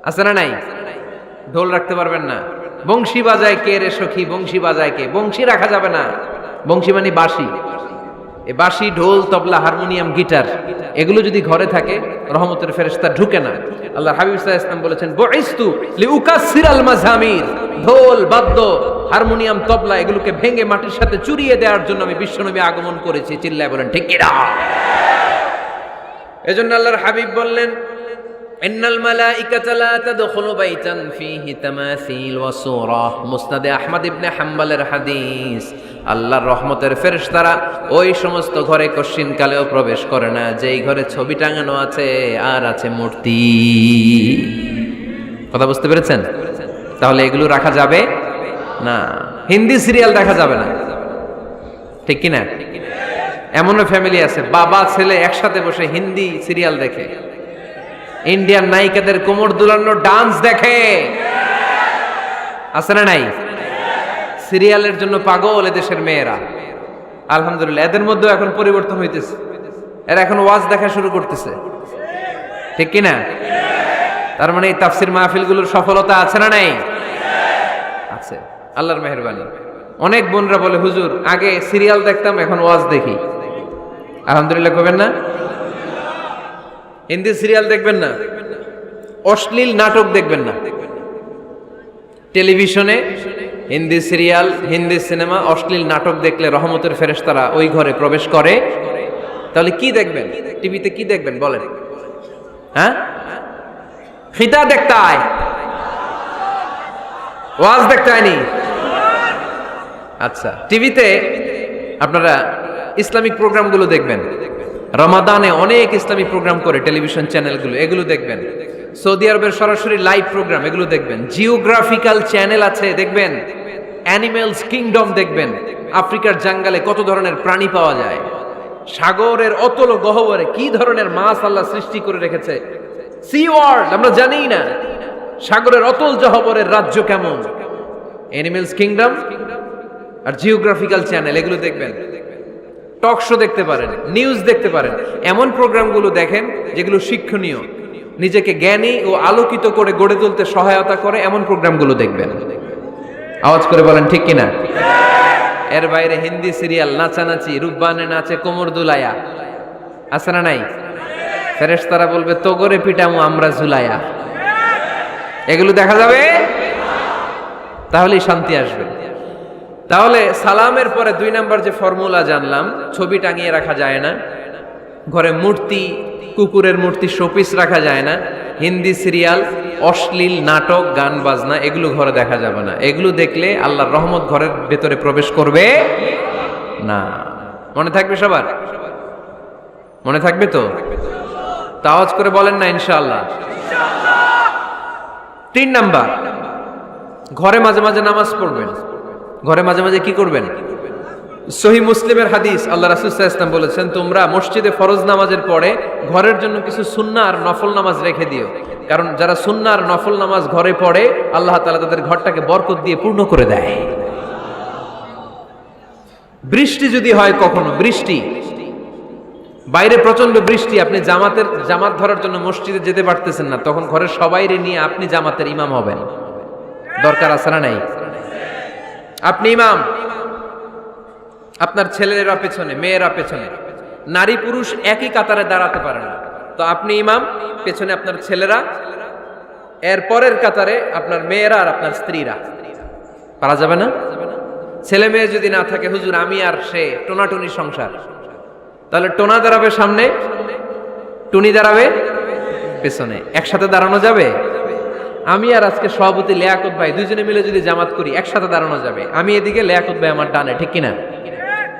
আছে না নাই? ঢোল রাখতে পারবেন না। বংশী বাজায় কে রে সখী, বংশী বাজায় কে, বংশী রাখা যাবে না। বংশী মানে বাঁশি। এই বাঁশি, ঢোল, তবলা, হারমোনিয়াম, গিটার, এগুলো যদি ঘরে থাকে রহমতের ফেরেশতা ঢুকে না। আল্লাহ হাবিব সাল্লাল্লাহু আলাইহি ওয়াসাল্লাম বলেছেন, বুইস্তু লিউকাসসিরাল মাযামির, ঢোল, বাদ্য, হারমোনিয়াম, তবলা এগুলোকে ভেঙে মাটির সাথে চুরিয়ে দেওয়ার জন্য আমি বিশ্বনবী আগমন করেছি। চিল্লায় বলেন ঠিক কিনা? এজন্য আল্লাহর হাবিব বললেন, ইন্নাল মালাইকাতা লা তাদখুলু বাইতান ফীহি তামাসিল ওয়া সূরা। মুসনাদে আহমদ ইবনে হাম্বলের হাদিস। আল্লাহর রহমতের ফেরেশতারা ওই সমস্ত ঘরে কশিন কালেও প্রবেশ করে না যেই ঘরে ছবি টাঙানো আছে আর আছে মূর্তি। কথা বুঝতে পেরেছেন? তাহলে এগুলো রাখা যাবে না। হিন্দি সিরিয়াল দেখা যাবে না, ঠিক কিনা? এমনও ফ্যামিলি আছে বাবা ছেলে একসাথে বসে হিন্দি সিরিয়াল দেখে, ইন্ডিয়ান নায়িকাদের কোমর দুলানো ডান্স দেখে, আছে না নাই? সিরিয়ালের জন্য পাগল এদেশের মেয়েরা। আলহামদুলিল্লাহ, এদের মধ্যেও এখন পরিবর্তন হইতেছে। এরা এখন ওয়াজ দেখা শুরু করতেছে, ঠিক কিনা? তার মানে এই তাফসির মাহফিলগুলোর সফলতা আছে না নাই? আছে, আল্লাহর মেহেরবানি। অনেক বোনরা বলে, হুজুর আগে সিরিয়াল দেখতাম, এখন ওয়াজ দেখি। আলহামদুলিল্লাহ করবেন না? হিন্দি সিরিয়াল দেখবেন না, অশ্লীল নাটক দেখবেন না। টেলিভিশনে হিন্দি সিরিয়াল, হিন্দি সিনেমা, অশ্লীল নাটক দেখলে রহমতের ফেরেশতারা ওই ঘরে প্রবেশ করে। তাহলে কি দেখবেন? টিভিতে কি দেখবেন বলেন? হ্যাঁ, খিতা দেখতে আয়, ওয়াজ দেখতে আয়নি। আচ্ছা, টিভিতে আপনারা ইসলামিক প্রোগ্রামগুলো দেখবেন। রমাদানে অনেক ইসলামিক প্রোগ্রাম করে টেলিভিশন চ্যানেলগুলো, এগুলো দেখবেন। সৌদি আরবের সরাসরি লাইভ প্রোগ্রাম, এগুলো দেখবেন। জিওগ্রাফিক্যাল চ্যানেল আছে, দেখবেন। অ্যানিমেলস কিংডম দেখবেন। আফ্রিকার জঙ্গলে কত ধরনের প্রাণী পাওয়া যায়, সাগরের অতল গহ্বরে কি ধরনের মাছ আল্লাহ সৃষ্টি করে রেখেছে, সি ওয়ার্ল্ড আমরা জানিই না। সাগরের অতল গহ্বরের রাজ্য কেমন, অ্যানিমেলস কিংডম আর জিওগ্রাফিক্যাল চ্যানেল, এগুলো দেখবেন। টক শো দেখতে পারেন, নিউজ দেখতে পারেন। এমন প্রোগ্রামগুলো দেখেন যেগুলো শিক্ষণীয়, নিজেকে জ্ঞানী ও আলোকিত করে গড়ে তুলতে সহায়তা করে, এমন প্রোগ্রামগুলো দেখবেন। আওয়াজ করে বলেন ঠিক কিনা? এর বাইরে হিন্দি সিরিয়াল, নাচানাচি, রূপবানে নাচে কোমর দুলায়া, আছে না নাই? ফেরেশতারা বলবে তো করে পিটামু আমরা ঝুলায়া। এগুলো দেখা যাবে, তাহলেই শান্তি আসবে। তাহলে সালামের পরে 2 নাম্বার যে ফর্মুলা জানলাম, ছবি টাঙিয়ে রাখা যায় না, ঘরে মূর্তি, কুকুরের মূর্তি, শোপিস রাখা যায় না, হিন্দি সিরিয়াল, অশ্লীল নাটক, গান বাজনা, এগুলো ঘরে দেখা যাবে না। এগুলো দেখলে আল্লাহর রহমত ঘরের ভেতরে প্রবেশ করবে না। মনে থাকবে সবার? মনে থাকবে তো? আওয়াজ করে বলেন না ইনশাআল্লাহ। 3 নাম্বার, ঘরে মাঝে মাঝে নামাজ পড়বেন। ঘরে মাঝে মাঝে কি করবেন? সহিহ মুসলিমের হাদিস, আল্লাহ রাসূল সাল্লাল্লাহু আলাইহি ওয়াসাল্লাম বলেছেন, তোমরা মসজিদে ফরজ নামাজের পরে ঘরের জন্য কিছু সুন্নাহ আর নফল নামাজ রেখে দিও। কারণ যারা সুন্নাহ আর নফল নামাজ ঘরে পড়ে, আল্লাহ তাআলা তাদের ঘরটাকে বরকত দিয়ে পূর্ণ করে দেয়। বৃষ্টি যদি হয়, কখনো বৃষ্টি, বাইরে প্রচন্ড বৃষ্টি, আপনি জামাত ধরার জন্য মসজিদে যেতে পারতেছেন না, তখন ঘরের সবাইরে নিয়ে আপনি জামাতের ইমাম হবেন। দরকার আছে না নাই? আপনি ইমাম, আপনার ছেলেরা পেছনে, মেয়েরা পেছনে। নারী পুরুষ একই কাতারে দাঁড়াতে পারে না, তো আপনি ইমাম, পেছনে আপনার ছেলেরা, এর পরের কাতারে আপনার মেয়েরা আর আপনার স্ত্রীরা। পারা যাবে না? ছেলে মেয়ে যদি না থাকে, হুজুর আমি আর সে টোনাটুনি সংসার, তাহলে টোনা দাঁড়াবে সামনে, টুনি দাঁড়াবে পেছনে। একসাথে দাঁড়ানো যাবে? আমি আর আজকে সভাপতি লিয়াকত ভাই দুইজনে মিলে যদি জামাত করি, একসাথে দাঁড়ানো যাবে। আমি এদিকে, লিয়াকত ভাই আমার ডানে, ঠিক কিনা?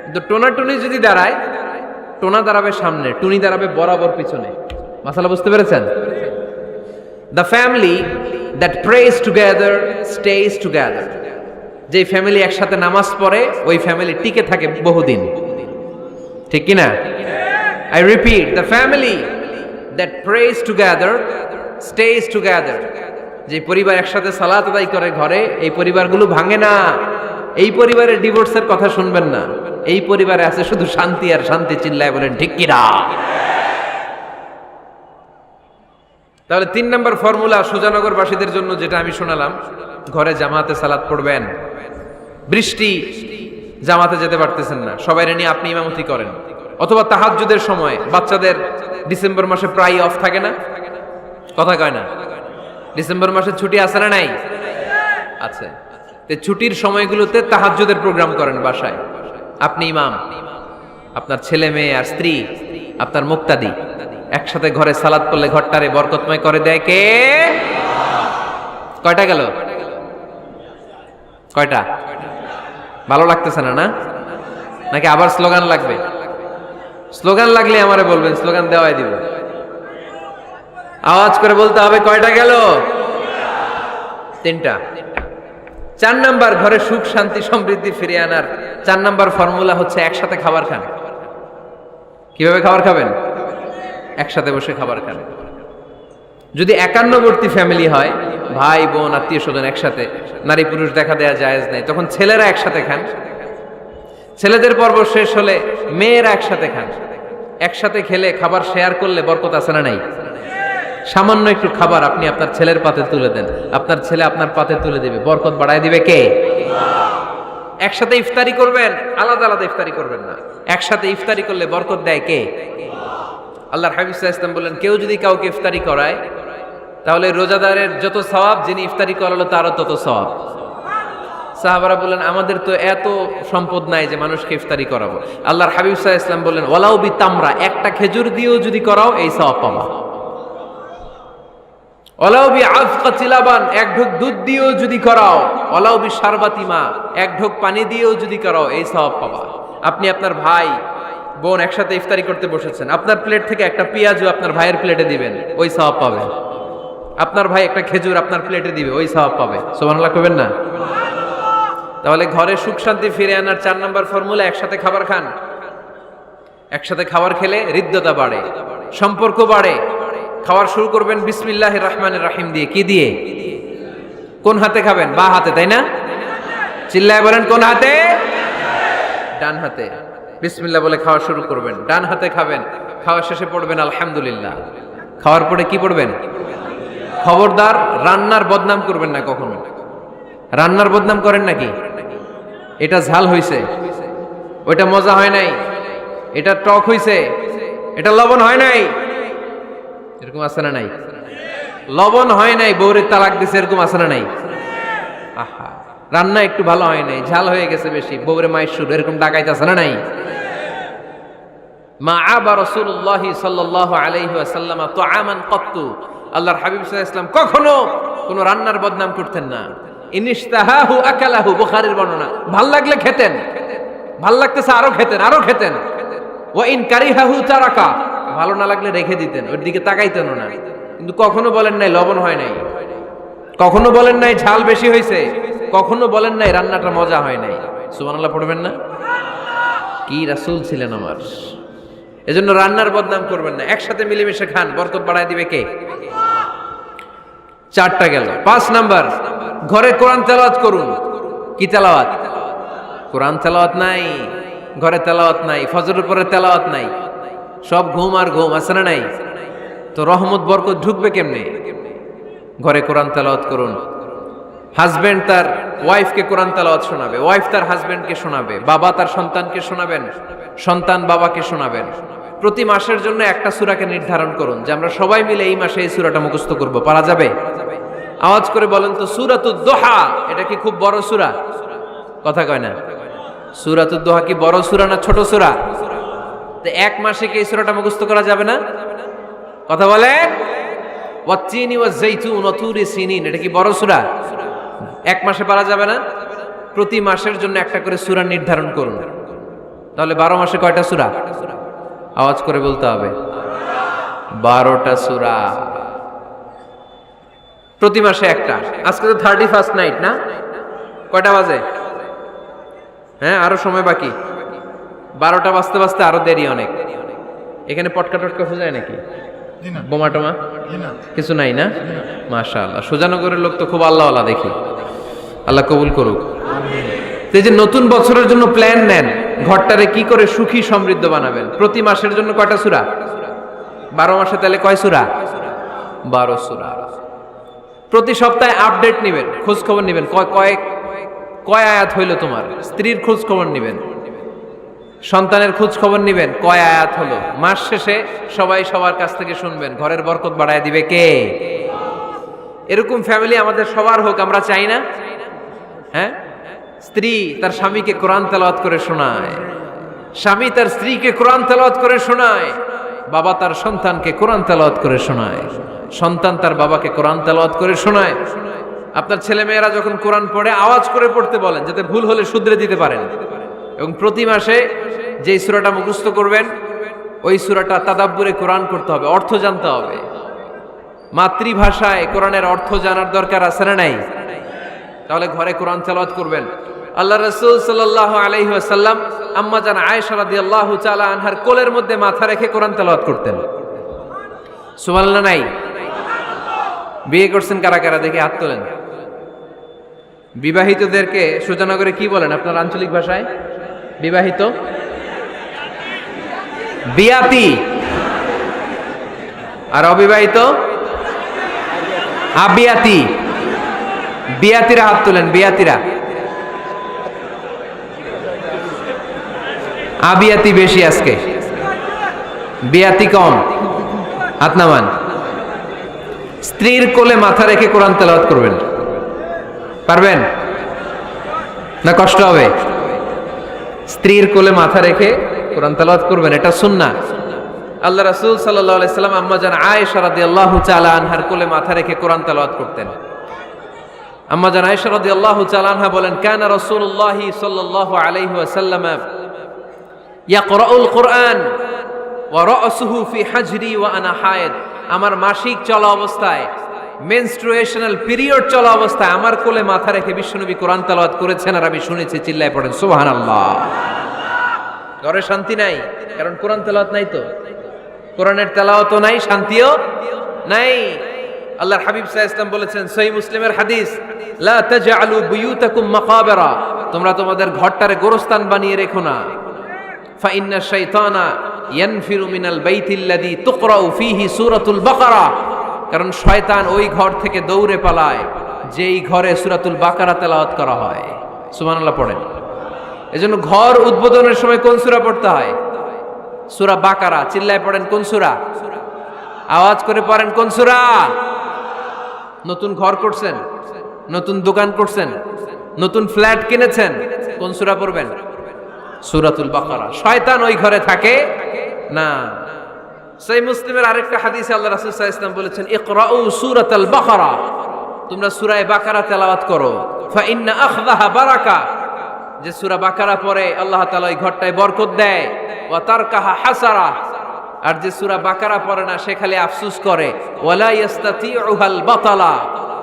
কিন্তু টোনা টুনি যদি দাঁড়ায়, টোনা দাঁড়াবে সামনে, টুনি দাঁড়াবে বরাবর পিছনে। মাসালা বুঝতে পেরেছেন? The family that prays together stays together. যে ফ্যামিলি একসাথে নামাজ পড়ে, ওই ফ্যামিলি টিকে থাকে বহুদিন, ঠিক কিনা? I repeat, the family that prays together stays together. যে পরিবার একসাথে সালাত আদায় করে ঘরে, এই পরিবারগুলো ভাঙে না। এই পরিবারে ডিভোর্সের কথা শুনবেন না। এই পরিবারে আছে শুধু শান্তি আর শান্তি। চিল্লায় বলেন ঠিক কিনা? তাহলে 3 নাম্বার ফর্মুলা সুজানগরবাসীদের জন্য যেটা আমি শোনালাম, ঘরে জামাতে সালাত পড়বেন। বৃষ্টি, জামাতে যেতে পারতেছেন না, সবাইরে নিয়ে আপনি ইমামতি করেন। অথবা তাহাজ্জুদের সময়, বাচ্চাদের ডিসেম্বর মাসে প্রায় অফ থাকে না, কথা কয় না? ডিসেম্বর মাসে ছুটি আছে না নাই? আছে। ছুটির সময়গুলোতে তাহাজ্জুদের প্রোগ্রাম করেন বাসায়। আপনি ইমাম, আপনার ছেলে মেয়ে আর স্ত্রী, আপনার মুক্তাদি, একসাথে ঘরে সালাত পড়লে ঘরটারে বরকতময় করে দেয় কে? কয়টা গেল? কয়টা? ভালো লাগতেছে না? নাকি আবার স্লোগান লাগবে? স্লোগান লাগলে আমারে বলবেন, স্লোগান দেওয়াই দিব। আওয়াজ করে বলতে হবে, কয়টা গেল? 3টা। 4 নাম্বার, ঘরে সুখ শান্তি সমৃদ্ধি ফিরিয়ে আনার 4 নাম্বার ফর্মুলা হচ্ছে একসাথে খাবার খান। কিভাবে খাবার খাবেন? একসাথে বসে খাবার খান। যদি একান্নবর্তী ফ্যামিলি হয়, ভাই বোন আত্মীয় স্বজন একসাথে, নারী পুরুষ দেখা দেয়া জায়েজ নেই, তখন ছেলেরা একসাথে খান। ছেলেদের পর্ব শেষ হলে মেয়েরা একসাথে খান। একসাথে খেলে খাবার শেয়ার করলে বরকত আছে না নাই? সামান্য একটু খাবার আপনি আপনার ছেলের পাতে তুলে দেন, আপনার ছেলে আপনার পাতে তুলে দিবে, বরকত বাড়ায় দিবে কে? একসাথে ইফতারি করবেন, আলাদা আলাদা ইফতারি করবেন না। একসাথে ইফতারি করলে বরকত দেয় কে? আল্লাহর হাবিব সাল্লাল্লাহু আলাইহি ওয়াসাল্লাম বললেন, কেউ যদি কাউকে ইফতারি করায় তাহলে রোজাদারের যত সওয়াব, যিনি ইফতারি করালো তারও তত সওয়াব। সাহাবারা বললেন, আমাদের তো এত সম্পদ নাই যে মানুষকে ইফতারি করাবো। আল্লাহর হাবিব সাল্লাল্লাহু আলাইহি ওয়াসাল্লাম বললেন, ওয়ালাউ বি তামরা, একটা খেজুর দিয়েও যদি করাও এই সওয়াব পাবা। ওয়ালাউ বি আযকাতি লাবান, এক ঢোক দুধ দিয়েও যদি করাও, ওয়ালাউ বি শারবাতি মা, এক ঢোক পানি দিয়েও যদি করাও এই সওয়াব পাবা। আপনি আপনার ভাই বোন একসাথে ইফতারি করতে বসেছেন, আপনার প্লেট থেকে একটা পেঁয়াজও আপনার ভাইয়ের প্লেটে দিবেন, ওই সওয়াব পাবেন। আপনার ভাই একটা খেজুর আপনার প্লেটে দিবে, ওই সওয়াব পাবে। সুবহানাল্লাহ কইবেন না? তাহলে ঘরে সুখ শান্তি ফিরে আনার 4 নম্বর ফর্মুলা, একসাথে খাবার খান। একসাথে খাবার খেলে হৃদ্যতা বাড়ে, সম্পর্ক বাড়ে। খাবার শুরু করবেন বিসমিল্লাহির রহমানির রহিম দিয়ে। কি দিয়ে? কোন হাতে খাবেন? বা হাতে, তাই না? চিল্লায় বলেন, কোন হাতে? ডান হাতে। বিসমিল্লাহ বলে খাওয়া শুরু করবেন, ডান হাতে খাবেন। খাওয়া শেষে পড়বেন আলহামদুলিল্লাহ। খাওয়ার পরে কি পড়বেন? খবরদার রান্নার বদনাম করবেন না কখনো। রান্নার বদনাম করেন নাকি? এটা ঝাল হইছে, ওইটা মজা হয় নাই, এটা টক হইছে, এটা লবণ হয় নাই, এরকম আছে না নাই? লবণ হয় নাই, বউরে তালাক দিছে, এরকম আছে না নাই? আহা, রান্না একটু ভালো হয় নাই, ঝাল হয়ে গেছে বেশি, বউরে মাইশুর, এরকম ডাকাইতে আছে না নাই? মা আবা রাসূলুল্লাহ সাল্লাল্লাহু আলাইহি ওয়াসাল্লাম তুআমান ক্বাত্তু, আল্লাহর হাবিব সাল্লাল্লাহু আলাইহি ওয়াসাল্লাম কখনো কোনো রান্নার বদনাম করতেন না। ইনিশতাহাহু আকালাহু, বুখারীর বর্ণনা। ভাল লাগলে খেতেন, ভাল লাগতেছে আরো খেতেন, আরো খেতেন। ওয়া ইন কারিহাহু তারাকা, ভালো না লাগলে রেখে দিতেন, ওর দিকে তাকাইতেন না। কিন্তু কখনো বলেন নাই লবণ হয় নাই, কখনো বলেন নাই ঝাল বেশি হয়েছে, কখনো বলেন নাই রান্নাটা মজা হয় নাই। সুবহানাল্লাহ পড়বেন না? কি রাসূল ছিলেন আমার। এজন্য রান্নার বদনাম করবেন না, একসাথে মিলেমিশে খান, বরকত বাড়ায় দিবে কে? 4টা গেল। 5 নাম্বার, ঘরে কোরআন তেলাওয়াত করুন। কি তেলাওয়াত? কোরআন তেলাওয়াত নাই, ঘরে তেলাওয়াত নাই, ফজরের পরে তেলাওয়াত নাই, সব ঘুম আর ঘুম, আছে না নাই? তো রহমত বরকত ঢুকবে কেমনে? ঘরে কোরআন তেলাওয়াত করুন। হাজবেন্ড তার ওয়াইফকে কোরআন তেলাওয়াত শোনাবে, ওয়াইফ তার হাজবেন্ডকে শোনাবে, বাবা তার সন্তানকে শোনাবেন, সন্তান বাবাকে শোনাবেন। প্রতি মাসের জন্য একটা সূরাকে নির্ধারণ করুন যে আমরা সবাই মিলে এই মাসে এই সূরাটা মুখস্থ করব। পারা যাবে? আওয়াজ করে বলেন তো, সূরাতুদ দোহা এটা কি খুব বড় সূরা? কথা কয় না। সূরাতুদ দোহা কি বড় সূরা না ছোট সূরা? তো এক মাসে কি এই সূরাটা মুখস্থ করা যাবে না? কথা বলেন। ওয়াত-তিনি ওয়াজ-যাইতুন ওয়া তুরি সিনিন, এটা কি বড় সূরা? এক মাসে পারা যাবে না? প্রতি মাসের জন্য একটা করে সূরা নির্ধারণ করুন। তাহলে 12 মাসে কয়টা সূরা? আওয়াজ করে বলতে হবে, 12টা সূরা। প্রতি মাসে একটা। আজকে তো 31st নাইট না? কয়টা বাজে? হ্যাঁ, আরো সময় বাকি। 12টা বাজতে বাজতে আরো দেরি অনেক। এখানে পটকা টটকা ফুজায় নাকি? বোমা টোমা কিছু নাই না? মাশাআল্লাহ, সুজানগরের লোক তো খুব আল্লাহওয়ালা দেখি। আল্লাহ কবুল করুক। এই যে নতুন বছরের জন্য প্ল্যান নেন, ঘরটারে কি করে সুখী সমৃদ্ধ বানাবেন। প্রতি মাসের জন্য কয়টা সূরা? 12 মাসে তাহলে কয় সূরা? 12 সূরা। প্রতি সপ্তাহে আপডেট নেবেন, খোঁজ খবর নেবেন, কয় আয়াত হইল তোমার। স্ত্রীর খোঁজ খবর নেবেন, সন্তানের খোঁজ খবর নেবেন, কয় আয়াত হলো। মাস শেষে সবাই সবার কাছ থেকে শুনবেন, ঘরের বরকত বাড়ায় দিবে কে? এরকম ফ্যামিলি আমাদের সবার হোক, আমরা চাই না? হ্যাঁ, স্ত্রী তার স্বামীকে কোরআন তেলাওয়াত করে শোনায়, স্বামী তার স্ত্রীকে কোরআন তেলাওয়াত করে শোনায়, বাবা তার সন্তানকে কোরআন তেলাওয়াত করে শোনায়, সন্তান তার বাবাকে কোরআন তেলাওয়াত করে শোনায়। আপনার ছেলে মেয়েরা যখন কোরআন পড়ে আওয়াজ করে পড়তে বলেন, যাতে ভুল হলে শুধরে দিতে পারেন। এবং প্রতি মাসে যেই সূরাটা মুখস্থ করবেন ওই সূরাটা তাদাব্বুরে কোরআন করতে হবে, অর্থ জানতে হবে। মাতৃভাষায় কোরআনের অর্থ জানার দরকার আছে না নাই? তাহলে ঘরে কোরআন তেলাওয়াত করবেন। আল্লাহ রাসূল সাল্লাল্লাহু আলাইহি ওয়াসাল্লাম আম্মা জান আয়েশা রাদিয়াল্লাহু তাআলা আনহার কোলের মধ্যে মাথা রেখে কোরআন তেলাওয়াত করতেন। সুবহানাল্লাহ নাই? বিয়ে করছেন কারা কারা দেখি হাত তোলেন। বিবাহিতদেরকে সুজানগরে কি বলেন আপনার আঞ্চলিক ভাষায়? বিবাহিত, বিয়াতি। আর অবিবাহিত আবিয়াতি। বিয়াতিরা হাত তোলেন, বিয়াতিরা। আবিয়াতি বেশি আজকে, বিয়াতি কম। হাত নামান। স্ত্রীর কোলে মাথা রেখে কোরআন তেলাওয়াত করবেন, পারবেন না? কষ্ট হবে? স্ত্রীর কোলে মাথা রেখে কোরআন তেলাওয়াত করবেন, এটা সুন্নাহ। আল্লাহ রাসূল সাল্লাল্লাহু আলাইহি সাল্লাম আম্মা জান আয়েশা রাদিয়াল্লাহু তাআলা আনহার কোলে মাথা রেখে কোরআন তেলাওয়াত করতেন। আম্মা জান আয়েশা রাদিয়াল্লাহু তাআলা আনহা বলেন, কানা রাসূলুল্লাহি সাল্লাল্লাহু আলাইহি ওয়াসাল্লাম ইয়াকরাউল কুরআন ওয়া রাসুহু ফি হাজরি ওয়া আনা হায়েদ। আমার মাসিক চলা অবস্থায়, মেনস্ট্রুয়েশনাল পিরিয়ড চলা অবস্থায় আমার কোলে মাথা রেখে বিশ্বনবী কোরআন তেলাওয়াত করেছেন, আর আমি শুনেছি। চিল্লায় পড়েন সুবহানাল্লাহ। ঘরে শান্তি নাই, কারণ কোরআন তেলাওয়াত নাই। তো কোরআনের তেলাওয়াতও নাই, শান্তিও নাই। আল্লাহর হাবিব সাল্লাল্লাহু আলাইহি ওয়াসাল্লাম বলেছেন, সহিহ মুসলিমের হাদিস, লা তাজআলু বুয়ুতাকুম মাকাবিরা, তোমরা তোমাদের ঘরটারে গোরস্থান বানিয়ে রেখো না। ফা ইন্না শাইতানা ইয়ানফিরু মিনাল বাইতিল্লাযী তুকরাউ ফীহি সূরাতুল বাকারা, কারণ শয়তান ওই ঘর থেকে দৌড়ে পালায় যেই ঘরে সূরাতুল বাকারা তেলাওয়াত করা হয়। সুবহানাল্লাহ পড়েন। এজন্য ঘর উদ্বোধনের সময় কোন সূরা পড়তে হয়? সূরা বাকারা। চিল্লায় পড়েন কোন সূরা? আওয়াজ করে পড়েন কোন সূরা? নতুন ঘর করছেন, নতুন দোকান করছেন, নতুন ফ্ল্যাট কিনেছেন, কোন সূরা পড়বেন? সূরাতুল বাকারা। শয়তান ওই ঘরে থাকে না। সহিহ মুসলিমের আরেকটা হাদিসে আল্লাহ রাসূল সাল্লাল্লাহু আলাইহি ওয়াসাল্লাম বলেছেন, ইকরাউ সূরাতাল বাকারা, তোমরা সূরা বাকারা তেলাওয়াত করো। ফা ইন্না আখযাহা বারাকা, যে সূরা বাকারা পড়ে আল্লাহ তাআলা ওই ঘরটায় বরকত দেয়। ওয়া তারকাহা হাসারা, আর যে সূরা বাকারা পড়ে না সে খালি আফসোস করে। ওয়ালা ইস্তাতিউহাল বাতালা,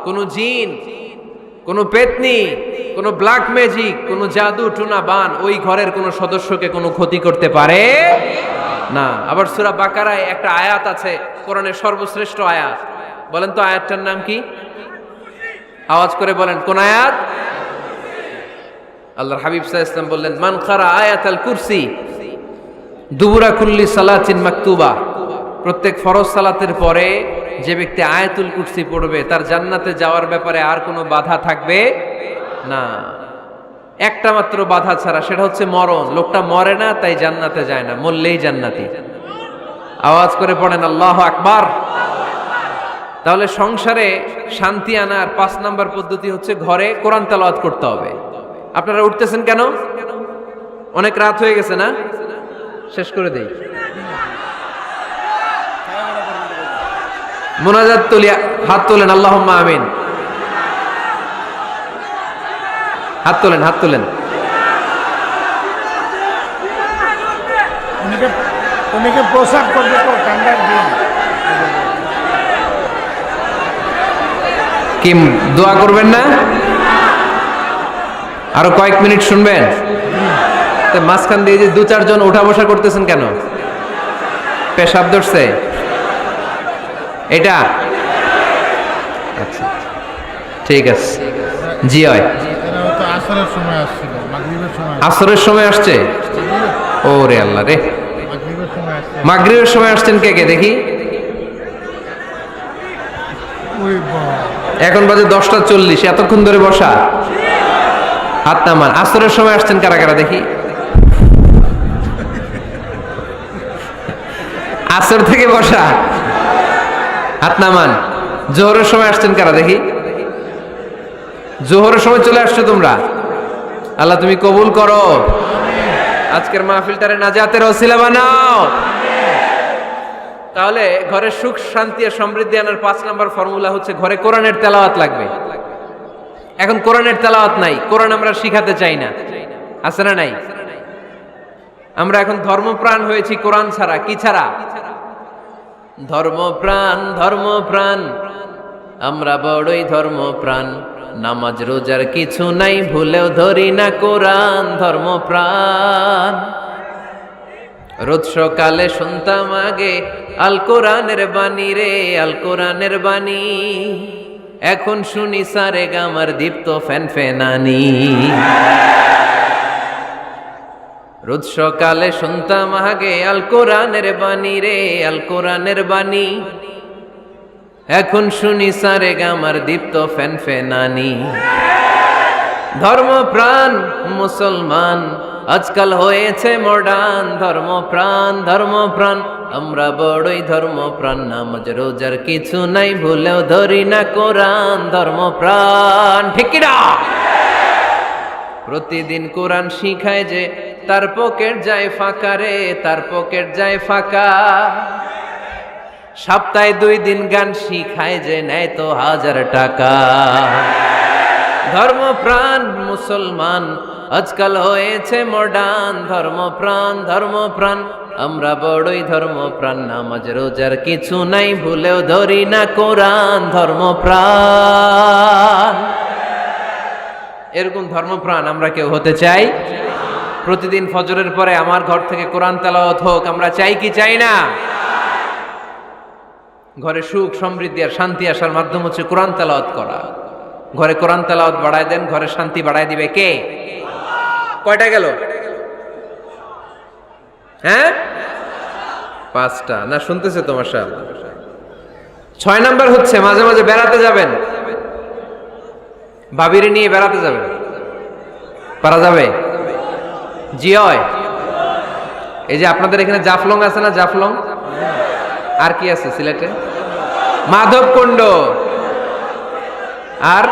কোন জিন, কোন পেতনি, কোন ব্ল্যাক ম্যাজিক, কোন জাদু টুনা বান ওই ঘরের কোন সদস্যকে কোনো ক্ষতি করতে পারে না। আবার সূরা বাকারায় একটা আয়াত আছে, কোরআনের সর্বশ্রেষ্ঠ আয়াত। বলেন তো আয়াতটার নাম কি? আওয়াজ করে বলেন কোন আয়াত? আল্লাহর হাবিব সাল্লাল্লাহু আলাইহি ওয়াসাল্লাম বললেন, মান কারা আয়াতাল কুরসি দুবুরা কুল্লি সালাতিন মাকতুবা, প্রত্যেক ফরজ সালাতের পরে যে ব্যক্তি আয়াতুল কুরসি পড়বে তার জান্নাতে যাওয়ার ব্যাপারে আর কোনো বাধা থাকবে না। একটা মাত্র বাধা ছাড়া, সেটা হচ্ছে মরণ। লোকটা মরে না তাই জান্নাতে যায় না, মরলেই জান্নাতি। আওয়াজ করে পড়েন আল্লাহু আকবার। তাহলে সংসারে শান্তি আনার 5 নাম্বার পদ্ধতি হচ্ছে ঘরে কোরআন তেলাওয়াত করতে হবে। আপনারা উঠতেছেন কেন? অনেক রাত হয়ে গেছে না? শেষ করে দেই। মুনাজাত তুলিয়া হাত তোলেন, আল্লাহুম্মা আমিন। হাত তোলেন, হাত তোলেন। অনেকে পোশাক করবে তো ঠান্ডার দিন। কি দোয়া করবেন না? আরো কয়েক মিনিট শুনবেন? মাঝখান দিয়ে যে 2-4 জন ওঠা বসা করতেছেন কেন? পেশাব ধরছে এটা? আচ্ছা ঠিক আছে। জি হয়, আসরের সময় আসছে। ও রে আল্লাহ রে, মাগরিবের সময় আসছেন কে কে দেখি? এখন বাজে 10টা 40, এতক্ষণ ধরে বসা? হাত নামান। আসরের সময় আসছেন কারা কারা দেখি? আসর থেকে বসা, হাত নামান। জোহরের সময় আসছেন কারা দেখি? জোহরের সময় চলে আসছো তোমরা। আল্লাহ তুমি কবুল করো, আজকের মাহফিলটারে নাজাতের ওসিলা বানাও। তাহলে ঘরের সুখ শান্তি আর সমৃদ্ধি আনার 5 নাম্বার ফর্মুলা হচ্ছে ঘরে কোরআনের তেলাওয়াত লাগবে। এখন কোরআনের তেলাওয়াত নাই, কোরআন আমরা শিখাতে চাই না, আছে না নাই? আমরা এখন ধর্মপ্রাণ হয়েছি কোরআন ছাড়া। কি ছাড়া? ধর্মপ্রাণ, ধর্মপ্রাণ, আমরা বড়ই ধর্মপ্রাণ। নামাজ রোজার কিছু নাই, ভুলেও ধরি না কোরআন। ধর্মপ্রাণ, রোজ সকালে শুনতাম আগে আল কোরআনের বাণী রে, আল কোরআনের বাণী। এখন শুনি সারে গামার দীপ্ত ফ্যান ফেনানি। রোজ সকালে শুনতাম আগে আল কোরআনের বাণী রে, আল কোরআনের বাণী। এখন শুনি সারে গামার দীপ্ত ফ্যান ফেনানি। ধর্মপ্রাণ মুসলমান আজকাল হয়েছে মডার্ন। ধর্মপ্রাণ ধর্মপ্রাণ আমরা বড়ই ধর্মপ্রাণ। নামাজ রোজার কিছু নাই, ভুলেও ধরি না কোরআন। ধর্মপ্রাণ ঠিক কি না? প্রতিদিন কোরআন শিখায় যে তার পকেট যায় ফাঁকা রে, তার পকেট যায় ফাঁকা। সপ্তাহে 2 দিন গান শিখায় যে নেয় তো 1000 টাকা। ধর্মপ্রাণ মুসলমান আজকাল হয়েছে মডার্ন। ধর্মপ্রাণ ধর্মপ্রাণ আমরা বড়ই ধর্মপ্রাণ। নামাজ রোজার কিছু নাই, ভুলেও ধরি না কোরআন। ধর্মপ্রাণ এরকম ধর্মপ্রাণ আমরা কেউ হতে চাই? প্রতিদিন ফজরের পরে আমার ঘর থেকে কোরআন তেলাওয়াত হোক, আমরা চাই কি চাই না? ঘরে সুখ সমৃদ্ধি আর শান্তি আসার মাধ্যম হচ্ছে কোরআন তেলাওয়াত করা। ঘরে কোরআন তেলাওয়াত বাড়ায় দেন, ঘরে শান্তি বাড়ায় দিবে কে? কয়টা গেল? হ্যাঁ 5টা না, শুনতেছে তোমার সাহেব। 6 নাম্বার হচ্ছে মাঝে মাঝে বেড়াতে যাবেন। ভাবিরে নিয়ে বেড়াতে যাবেন, পারা যাবে? জি হয়। এই যে আপনাদের এখানে জাফলং আছে না? জাফলং আর কি আছে সিলেটে? মাধবকুণ্ড আর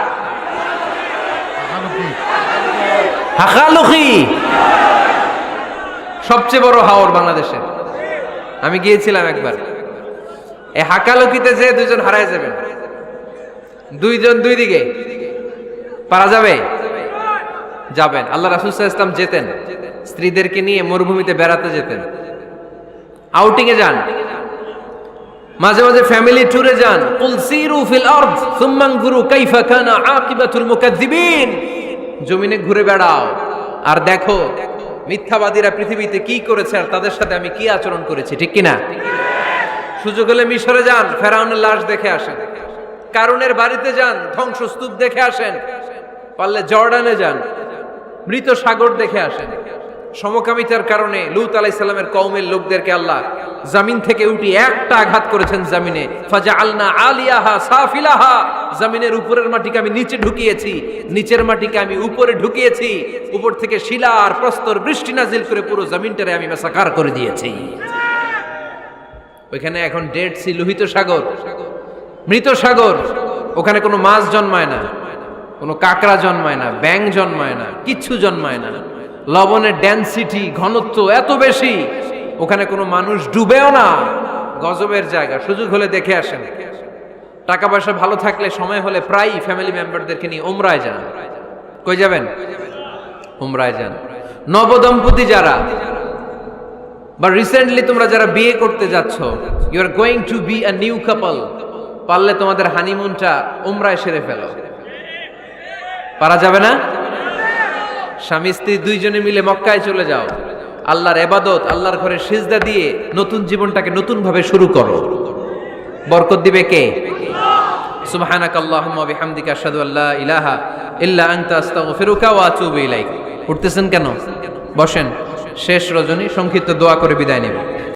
হাকালুকি, সবচেয়ে বড় হাওর বাংলাদেশে। আমি গিয়েছিলাম একবার। এই হাকালুকিতে যে 2 জন হারায় যাবেন, 2 জন 2 দিকে। পারা যাবে? যাবেন। আল্লাহ রাসূল সাল্লাল্লাহু আলাইহি ওয়াসাল্লাম যেতেন, স্ত্রীদেরকে নিয়ে মরুভূমিতে বেড়াতে যেতেন, আউটিং এ যান, মাঝে মাঝে ফ্যামিলি ট্যুরে যান। কুল সিরু ফিল আরদ সুম্মা আনজুরু কাইফা কানা আকিবাতুল মুকাজ্জিবিন। জমিনে ঘুরে বেড়াও আর দেখো মিথ্যাবাদীরা পৃথিবীতে কি করেছে আর তাদের সাথে আমি কি আচরণ করেছি, ঠিক কিনা? সুযোগ হলে মিশরে যান, ফেরাউনের লাশ দেখে আসেন। কারুনের বাড়িতে যান, ধ্বংসস্তূপ দেখে আসেন। পারলে জর্ডানে যান, মৃত সাগর দেখে আসেন। সমকামিতার কারণে লূত আলাইহিস সালামের কওমের লোকদেরকে আল্লাহ জমিন থেকে উঠিয়ে একটা আঘাত করেছেন জমিনে। ফাজআলনা আলিয়াহা সাফিলাহা, জমিনের উপরের মাটিকে আমি নিচে ঢুকিয়েছি, নিচের মাটিকে আমি উপরে ঢুকিয়েছি। উপর থেকে শিলা আর প্রস্তর বৃষ্টি নাজিল করে পুরো জমিনটারে আমি মাসাকার করে দিয়েছি। ওইখানে এখন ডেড সি, লোহিত সাগর, মৃত সাগর। ওখানে কোনো মাছ জন্মায় না, কোনো কাঁকড়া জন্মায় না, ব্যাঙ জন্মায় না, কিচ্ছু জন্মায় না। লবণের ডেনসিটি, ঘনত্ব এত বেশি, ওখানে কোনো মানুষ ডুবেও না। গজবের জায়গা। সুযোগ হলে দেখে আসেন। টাকা পয়সা ভালো থাকলে সময় হলে প্রায় ফ্যামিলি মেম্বারদেরকে নিয়ে উমরায় যান। কই যাবেন? উমরায় যান। নবদম্পতি যারা বা রিসেন্টলি তোমরা যারা বিয়ে করতে যাচ্ছ, you are going to be a new couple, পারলে তোমাদের হানিমুনটা উমরায় সেরে ফেলো। পারা যাবে না? স্বামী স্ত্রী 2 জনে মিলে মক্কায় চলে যাও, আল্লাহর ইবাদত, আল্লাহর ঘরে সিজদা দিয়ে নতুন জীবনটাকে নতুন ভাবে শুরু করো। বরকত দিবে কে? সুবহানাকাল্লাহুম্মা ওয়া বিহামদিকা আশহাদু আল্লা ইলাহা ইল্লা আনতা আস্তাগফিরুকা ওয়া আতুবু ইলাইক। উঠতেছেন কেন? বসেন। শেষ রজনী, সংক্ষিপ্ত দোয়া করে বিদায় নেব।